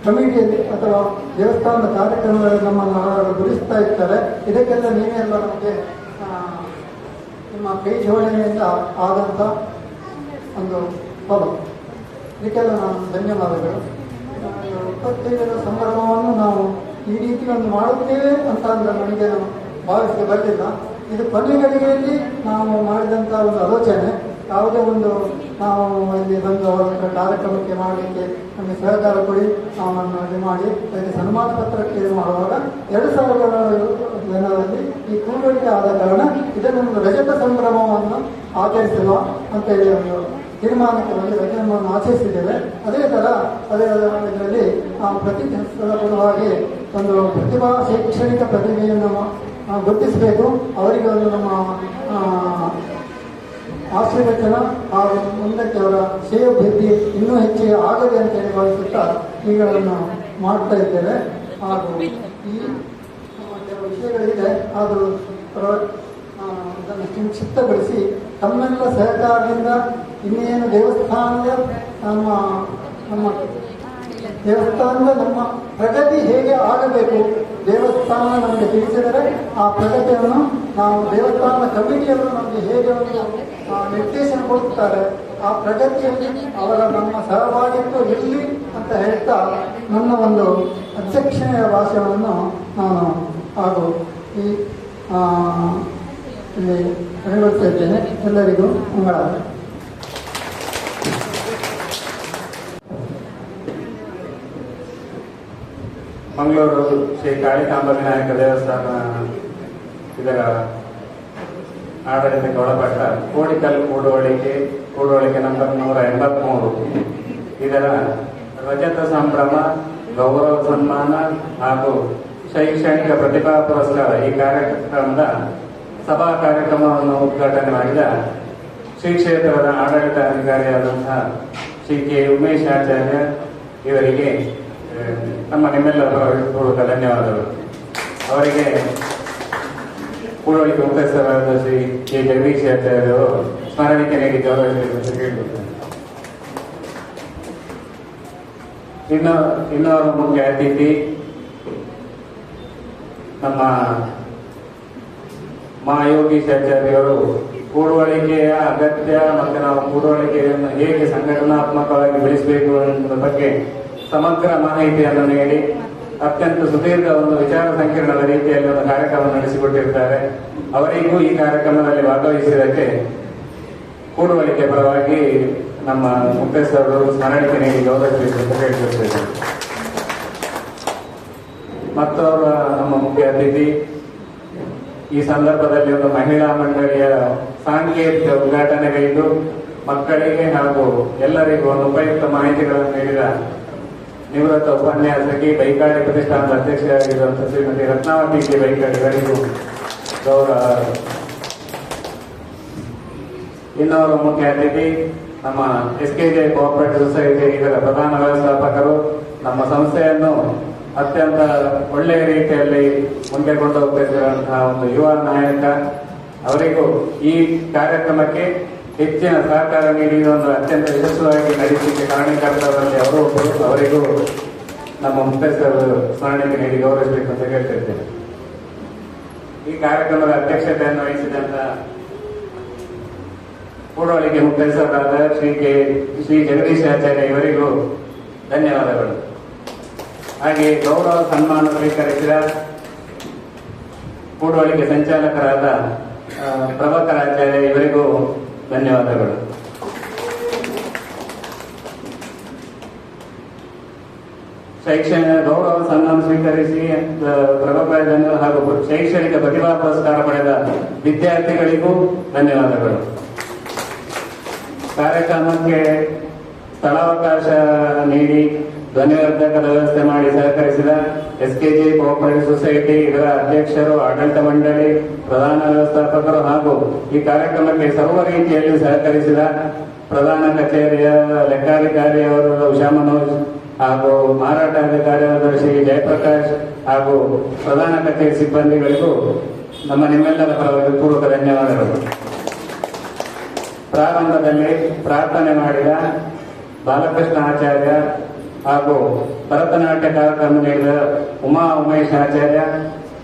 ಕಮಿಟಿಯಲ್ಲಿ ಅಥವಾ ದೇವಸ್ಥಾನದ ಕಾರ್ಯಕ್ರಮಗಳಲ್ಲಿ ನಮ್ಮನ್ನು ಗುರುತಿಸ್ತಾ ಇರ್ತಾರೆ. ಇದಕ್ಕೆಲ್ಲ ನೀವೆಲ್ಲ ನಮಗೆ ನಿಮ್ಮ ಕೈ ಜೋಡಣೆಯಿಂದ ಆದಂಥ ಒಂದು ಫಲ. ಇದಕ್ಕೆಲ್ಲ ನಾನು ಧನ್ಯವಾದಗಳು. 25ರ ಸಂಭ್ರಮವನ್ನು ನಾವು ಈ ರೀತಿ ಒಂದು ಮಾಡುತ್ತೇವೆ ಅಂತ ಅಂದ್ರೆ ನನಗೆ ಭಾವಿಸಿ ಬರಲಿಲ್ಲ. ಇದು ಕೊನೆ ಗಳಿಗೆಯಲ್ಲಿ ನಾವು ಮಾಡಿದಂಥ ಒಂದು ಆಲೋಚನೆ. ಯಾವುದೇ ಒಂದು ನಾವು ಇಲ್ಲಿ ಬಂದು ಅವರ ಕಾರ್ಯಕ್ರಮಕ್ಕೆ ಮಾಡಲಿಕ್ಕೆ ನಮಗೆ ಸಹಕಾರ ಕೊಡಿ, ನಾವನ್ನು ಇದು ಮಾಡಿ ಅದಕ್ಕೆ ಸನ್ಮಾನ ಪತ್ರಕ್ಕೆ ಇದು ಮಾಡುವಾಗ 2000 ಜನರಲ್ಲಿ ಈ ಕೂಡುವಳಿಕೆ ಆದ ಕಾರಣ ಇದನ್ನು ರಜತ ಸಂಭ್ರಮವನ್ನು ಆಚರಿಸುವ ಅಂತೇಳಿ ಒಂದು ತೀರ್ಮಾನಕ್ಕೆ ಬಂದು ರಜೆಯನ್ನು ಆಚರಿಸಿದ್ದೇವೆ. ಅದೇ ಥರ ಇದರಲ್ಲಿ ನಾವು ಪ್ರತಿ ಪರವಾಗಿ ಒಂದು ಪ್ರತಿಭಾ ಶೈಕ್ಷಣಿಕ ಪ್ರತಿಭೆಯನ್ನು ಗುರುತಿಸಬೇಕು. ಅವರಿಗೆ ಒಂದು ನಮ್ಮ ಆಶೀರ್ವಚನ ಹಾಗೂ ಮುಂದಕ್ಕೆ ಅವರ ಶ್ರೇಯೋಭಿವೃದ್ಧಿ ಇನ್ನೂ ಹೆಚ್ಚಿಗೆ ಆಗಲಿ ಅಂತೇಳಿ ಭಾವಿಸುತ್ತಾ ಇವುಗಳನ್ನು ಮಾಡ್ತಾ ಇದ್ದೇವೆ. ಹಾಗೂ ಈ ಕೆಲವು ವಿಷಯಗಳಿದೆ, ಆದರೂ ಇದನ್ನು ಸಂಕ್ಷಿಪ್ತಗೊಳಿಸಿ ತಮ್ಮೆಲ್ಲ ಸಹಕಾರದಿಂದ ಇನ್ನೇನು ದೇವಸ್ಥಾನದ ನಮ್ಮ ಪ್ರಗತಿ ಹೇಗೆ ಆಗಬೇಕು, ದೇವಸ್ಥಾನ ನಮಗೆ ತಿಳಿಸಿದರೆ ಆ ಪ್ರಗತಿಯನ್ನು ನಾವು ದೇವಸ್ಥಾನದ ಕಮಿಟಿಯವರು ನಮಗೆ ಹೇಗೆ ಒಂದು ನಿರ್ದೇಶನ ಕೊಡುತ್ತಾರೆ, ಆ ಪ್ರಗತಿಯಲ್ಲಿ ನಮ್ಮ ಸಹಭಾಗಿತ್ವ ಇರಲಿ ಅಂತ ಹೇಳ್ತಾ ನನ್ನ ಒಂದು ಅಧ್ಯಕ್ಷತೆಯ ಭಾಷಣವನ್ನು ನಾನು ಹಾಗೂ ಇಲ್ಲಿ ನೆರವೇರಿಸ್ತಾ ಇದ್ದೇನೆ. ಎಲ್ಲರಿಗೂ ಮಂಗಳಾರತಿ. ಮಂಗಳೂರು ಶ್ರೀ ಕಾಳಿಕಾಂಬ ವಿನಾಯಕ ದೇವಸ್ಥಾನ ಇದರ ಆಡಳಿತಕ್ಕೆ ಒಳಪಟ್ಟ ಕೋಡಿಕಲ್ ಕೂಡುವಳಿಕೆ ನಂಬರ್ 183 ಇದರ ರಜತ ಸಂಭ್ರಮ, ಗೌರವ ಸನ್ಮಾನ ಹಾಗೂ ಶೈಕ್ಷಣಿಕ ಪ್ರತಿಭಾ ಪುರಸ್ಕಾರ ಈ ಕಾರ್ಯಕ್ರಮದ ಸಭಾ ಕಾರ್ಯಕ್ರಮವನ್ನು ಉದ್ಘಾಟನೆ ಮಾಡಿದ ಶ್ರೀ ಕ್ಷೇತ್ರದ ಆಡಳಿತಾಧಿಕಾರಿಯಾದಂತಹ ಶ್ರೀ ಕೆ ಉಮೇಶ್ ಆಚಾರ್ಯ ಇವರಿಗೆ ನಿಮ್ಮೆಲ್ಲರ ಪೂರ್ವಕ ಧನ್ಯವಾದಗಳು. ಅವರಿಗೆ ಕೂಡುವಳಿಕೆ ಮುಖ್ಯಸ್ಥರಾದ ಶ್ರೀ ಕೆ ಜಗದೀಶ್ ಆಚಾರ್ಯರು ಸ್ಮರಣಿಕೆ ನೀಡಿ ಗೌರವಿಸಬೇಕು ಅಂತ ಕೇಳಿಕೊಳ್ತೇನೆ. ಇನ್ನೋರ್ವ ಮುಖ್ಯ ಅತಿಥಿ ನಮ್ಮ ಮಹಾಯೋಗೀಶ್ ಆಚಾರ್ಯರು ಕೂಡುವಳಿಕೆಯ ಅಗತ್ಯ ಮತ್ತು ನಾವು ಕೂಡುವಳಿಕೆಯನ್ನು ಹೇಗೆ ಸಂಘಟನಾತ್ಮಕವಾಗಿ ಬೆಳೆಸಬೇಕು ಅನ್ನೋದ್ರ ಬಗ್ಗೆ ಸಮಗ್ರ ಮಾಹಿತಿಯನ್ನು ನೀಡಿ ಅತ್ಯಂತ ಸುದೀರ್ಘ ಒಂದು ವಿಚಾರ ಸಂಕಿರಣದ ರೀತಿಯಲ್ಲಿ ಒಂದು ಕಾರ್ಯಕ್ರಮ ನಡೆಸಿಕೊಟ್ಟಿರ್ತಾರೆ. ಅವರಿಗೂ ಈ ಕಾರ್ಯಕ್ರಮದಲ್ಲಿ ಭಾಗವಹಿಸಿದ್ದಕ್ಕೆ ಕೂಡುವಳಿಕೆ ಪರವಾಗಿ ನಮ್ಮ ಮುಖ್ಯಸ್ಥರು ಸ್ಮರಣಿಕೆ ನೀಡಿ ಗೌರವಿಸಬೇಕು ಅಂತ ಕೇಳಿಕೊಳ್ತೇವೆ. ಮತ್ತವರ ನಮ್ಮ ಮುಖ್ಯ ಅತಿಥಿ ಈ ಸಂದರ್ಭದಲ್ಲಿ ಒಂದು ಮಹಿಳಾ ಮಂಡಳಿಯ ಸಾಂಕೇತಿಕ ಉದ್ಘಾಟನೆಗೈದು ಮಕ್ಕಳಿಗೆ ಹಾಗೂ ಎಲ್ಲರಿಗೂ ಒಂದು ಉಪಯುಕ್ತ ಮಾಹಿತಿಗಳನ್ನು ನೀಡಿದ ನಿವೃತ್ತ ಉಪನ್ಯಾಸಕಿ ಬೈಕಾಡಿ ಪ್ರತಿಷ್ಠಾನದ ಅಧ್ಯಕ್ಷರಾಗಿರುವಂತಹ ಶ್ರೀಮತಿ ರತ್ನಾವತಿ ಕೆ ಬೈಕಾಡಿಗಳಿಗೂ ಗೌರವ. ಇನ್ನೋರ್ವ ಮುಖ್ಯ ಅತಿಥಿ ನಮ್ಮ SKJ ಕೋಆಪರೇಟಿವ್ ಸೊಸೈಟಿ ಇದರ ಪ್ರಧಾನ ವ್ಯವಸ್ಥಾಪಕರು, ನಮ್ಮ ಸಂಸ್ಥೆಯನ್ನು ಅತ್ಯಂತ ಒಳ್ಳೆಯ ರೀತಿಯಲ್ಲಿ ಮುಂದೆ ಕೊಂಡು ಹೋಗ್ತಿರುವಂತಹ ಒಂದು ಯುವ ನಾಯಕ. ಅವರಿಗೂ ಈ ಕಾರ್ಯಕ್ರಮಕ್ಕೆ ಹೆಚ್ಚಿನ ಸಹಕಾರ ನೀಡಿ ಒಂದು ಅತ್ಯಂತ ಯಶಸ್ವಿಯಾಗಿ ನಡೆಸಲಿಕ್ಕೆ ಕಾರಣೀಕರ್ತರಲ್ಲಿ ಅವರು ಒಬ್ಬರು. ಅವರಿಗೂ ನಮ್ಮ ಮುಖ್ಯಸ್ಥರು ಸ್ಮರಣಿಕೆ ನೀಡಿ ಗೌರವಿಸಬೇಕು ಅಂತ ಕೇಳ್ತಿರ್ತೇನೆ. ಈ ಕಾರ್ಯಕ್ರಮದ ಅಧ್ಯಕ್ಷತೆಯನ್ನು ವಹಿಸಿದಂತ ಕೂಡೋಳಿಗೆ ಮುಖ್ಯಸ್ಥರಾದ ಶ್ರೀ ಜಗದೀಶ್ ಆಚಾರ್ಯ ಇವರಿಗೂ ಧನ್ಯವಾದಗಳು. ಹಾಗೆ ಗೌರವ ಸನ್ಮಾನ ಸ್ವೀಕರಿಸಿದ ಕೂಡೋಳಿಗೆ ಸಂಚಾಲಕರಾದ ಪ್ರಭಾಕರ್ ಆಚಾರ್ಯ ಇವರಿಗೂ ಧನ್ಯವಾದಗಳು. ಗೌರವ ಸನ್ಮಾನ ಸ್ವೀಕರಿಸಿ ಪ್ರಭಾಕರ್ ಹಾಗೂ ಶೈಕ್ಷಣಿಕ ಪ್ರತಿಭಾ ಪುರಸ್ಕಾರ ಪಡೆದ ವಿದ್ಯಾರ್ಥಿಗಳಿಗೂ ಧನ್ಯವಾದಗಳು. ಕಾರ್ಯಕ್ರಮಕ್ಕೆ ಸ್ಥಳಾವಕಾಶ ನೀಡಿ ಧ್ವನಿವರ್ಧಕದ ವ್ಯವಸ್ಥೆ ಮಾಡಿ ಸಹಕರಿಸಿದ SKG ಕೋಆಪರೇಟಿವ್ ಸೊಸೈಟಿ ಇದರ ಅಧ್ಯಕ್ಷರು, ಆಡಳಿತ ಮಂಡಳಿ, ಪ್ರಧಾನ ವ್ಯವಸ್ಥಾಪಕರು ಹಾಗೂ ಈ ಕಾರ್ಯಕ್ರಮಕ್ಕೆ ಸರ್ವ ರೀತಿಯಲ್ಲಿ ಸಹಕರಿಸಿದ ಪ್ರಧಾನ ಕಚೇರಿಯ ಲೆಕ್ಕಾಧಿಕಾರಿಯವರು ಉಷಾ ಮನೋಜ್ ಹಾಗೂ ಮಾರಾಟಾಧಿಕಾರಿಯಾದ ಶ್ರೀ ಜಯಪ್ರಕಾಶ್ ಹಾಗೂ ಪ್ರಧಾನ ಕಚೇರಿ ಸಿಬ್ಬಂದಿಗಳಿಗೂ ನಿಮ್ಮೆಲ್ಲರ ಪರವಾಗಿ ಪೂರ್ವಕ ಧನ್ಯವಾದಗಳು. ಪ್ರಾರಂಭದಲ್ಲಿ ಪ್ರಾರ್ಥನೆ ಮಾಡಿದ ಬಾಲಕೃಷ್ಣ ಆಚಾರ್ಯ ಹಾಗೂ ಭರತನಾಟ್ಯ ಕಾರ್ಯಕ್ರಮ ನೀಡಿದ ಉಮೇಶ್ ಆಚಾರ್ಯ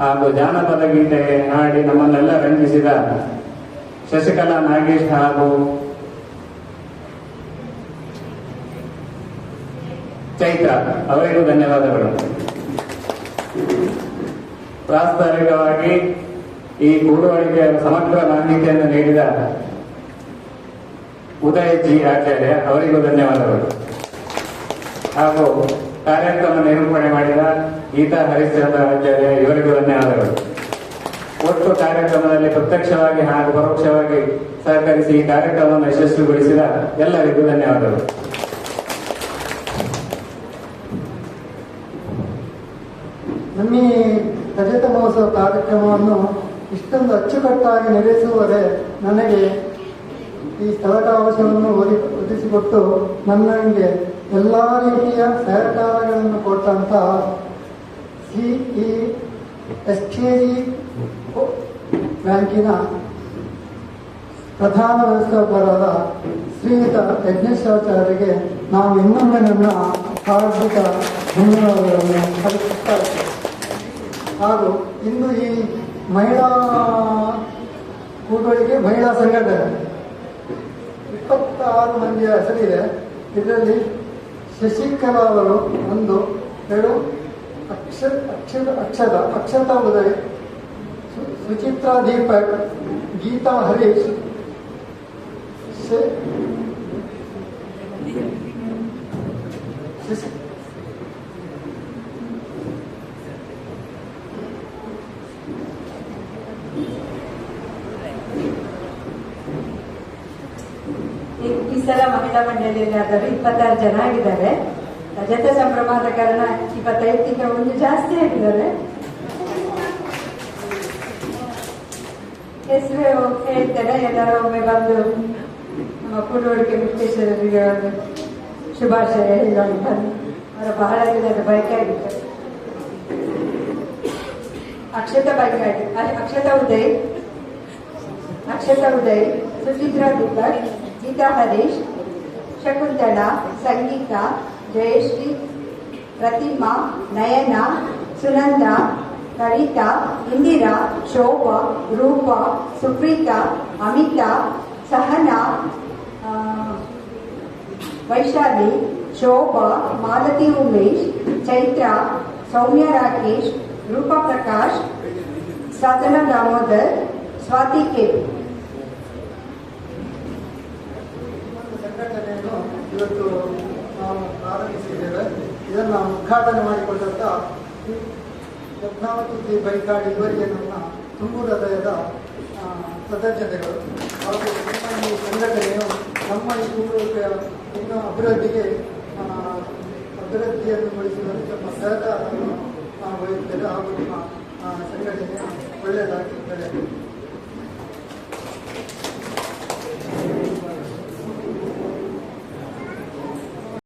ಹಾಗೂ ಜಾನಪದ ಗೀತೆ ಹಾಡಿ ನಮ್ಮನ್ನೆಲ್ಲ ರಂಜಿಸಿದ ಶಶಿಕಲಾ ನಾಗೇಶ್ ಹಾಗೂ ಚೈತ್ರ ಅವರಿಗೂ ಧನ್ಯವಾದಗಳು. ಪ್ರಾಸ್ತಾವಿಕವಾಗಿ ಈ ಕೂಡುವಳಿಕೆಯ ಸಮಗ್ರ ಮಾಹಿತಿಯನ್ನು ನೀಡಿದ ಉದಯ್ ಜಿ ಆಚಾರ್ಯ ಅವರಿಗೂ ಧನ್ಯವಾದಗಳು. ಹಾಗೂ ಕಾರ್ಯಕ್ರಮ ನಿರೂಪಣೆ ಮಾಡಿದ ಗೀತಾ ಹರಿಶ್ಚಂದ್ರ ಆಚಾರ್ಯ ಇವರಿಗೂ ಧನ್ಯವಾದಗಳು. ಒಟ್ಟು ಕಾರ್ಯಕ್ರಮದಲ್ಲಿ ಪ್ರತ್ಯಕ್ಷವಾಗಿ ಹಾಗೂ ಪರೋಕ್ಷವಾಗಿ ಸಹಕರಿಸಿ ಈ ಕಾರ್ಯಕ್ರಮವನ್ನು ಯಶಸ್ವಿಗೊಳಿಸಿದ ಎಲ್ಲರಿಗೂ ಧನ್ಯವಾದಗಳು. ನಮ್ಮ ಈ ರಜತ ಮಹೋತ್ಸವ ಕಾರ್ಯಕ್ರಮವನ್ನು ಇಷ್ಟೊಂದು ಅಚ್ಚುಕಟ್ಟಾಗಿ ನಡೆಸುವರೆ ನನಗೆ ಈ ಸ್ಥಳಾವಕಾಶವನ್ನು ಒದಗಿಸಿಕೊಟ್ಟು ನನಗೆ ಎಲ್ಲ ರೀತಿಯ ಸಹಕಾರಗಳನ್ನು ಕೊಟ್ಟಂತ SKG ಬ್ಯಾಂಕಿನ ಪ್ರಧಾನ ವ್ಯವಸ್ಥಾಪಕರಾದ ಶ್ರೀಯುತ ಯಜ್ಞೇಶಾಚಾರ್ಯರಿಗೆ ನಾವು ಇನ್ನೊಮ್ಮೆ ನನ್ನ ಹಾರ್ದಿಕ ಧನ್ಯವಾದಗಳನ್ನು ಅರ್ಪಿಸ್ತಾ ಇದ್ದೇವೆ. ಹಾಗೂ ಇಂದು ಈ ಮಹಿಳಾ ಕೂಡುವಳಿಕೆ ಮಹಿಳಾ ಸಂಘಟನೆ 26 ಮಂದಿಯ ಹೆಸರಿದೆ. ಇದರಲ್ಲಿ ಶಶಿಕಲಾ ಅವರು 1, 2, ಅಕ್ಷತಾ ಉದಯ್, ಸುಚಿತ್ರಾ ದೀಪಕ್, ಗೀತಾ ಹರೀಶ್, ಈ ಸಲ ಮಹಿಳಾ ಮಂಡಳಿಯಲ್ಲಿ ಆದರೂ 26 ಜನ ಆಗಿದ್ದಾರೆ. ರಜತ ಸಂಭ್ರಮದ ಕಾರಣ 25 ಒಂದು ಜಾಸ್ತಿ ಆಗಿದ್ದಾರೆ. ಹೆಸರು ಹೇಳ್ತಾರೆ, ಎಲ್ಲರೂ ಒಮ್ಮೆ ಬಂದು ನಮ್ಮ ಕೂಡುವಳಿಕೆ ಮುಖ್ಯಸ್ಥರಿಗೆ ಒಂದು ಶುಭಾಶಯ ಹೇಳೋಣ. ಅವರ ಬಹಳ ದಿನದ ಬಯಕೆ ಆಗಿತ್ತು. ಅಕ್ಷತಾ ಉದಯ್, ಸುಚಿತ್ರಾ ದೀಪಕ್, ಗೀತಾ ಹರೀಶ್, ಶಕುಂತಲಾ, ಸಂಗೀತಾ, ಜಯಶ್ರೀ, ಪ್ರತಿಮಾ, ನಯನ, ಸುನಂದ, ಕವಿತಾ, ಇಂದಿರಾ, ಶೋಭಾ, ರೂಪಾ, ಸುಪ್ರೀತಾ, ಅಮಿತಾ, ಸಹನಾ, ವೈಶಾಲಿ, ಶೋಭಾ, ಮಾಲತಿ ಉಮೇಶ್, ಚೈತ್ರ, ಸೌಮ್ಯ ರಾಕೇಶ್, ರೂಪಾ ಪ್ರಕಾಶ್, ಸಾಧನಾ ದಾಮೋದರ್, ಸ್ವಾತಿ ಕೆ. ಸಂಘಟನೆಯನ್ನು ಇವತ್ತು ನಾವು ಪ್ರಾರಂಭಿಸಿದ್ದೇವೆ. ಇದನ್ನು ಉದ್ಘಾಟನೆ ಮಾಡಿಕೊಂಡಂತ ಪದ್ಮಾವತಿ ಜಿ ಬೈಕಾಡ್ ಇವರಿಗೆ ನನ್ನ ತುಂಬು ಹೃದಯದ ಕೃತಜ್ಞತೆಗಳು. ಹಾಗೂ ನಿಮ್ಮ ಈ ಸಂಘಟನೆಯು ನಮ್ಮ ಈ ಕೂಡುವಿಕೆಯ ಇನ್ನು ಅಭಿವೃದ್ಧಿಯನ್ನು ಗೊಳಿಸುವಲ್ಲಿ ತಮ್ಮ ಸಹಕಾರವನ್ನು ನಾವು ವಹಿಸ್ತೇವೆ. ಹಾಗೂ ನಿಮ್ಮ ಸಂಘಟನೆ ಒಳ್ಳೆಯದಾಗಿರುತ್ತದೆ.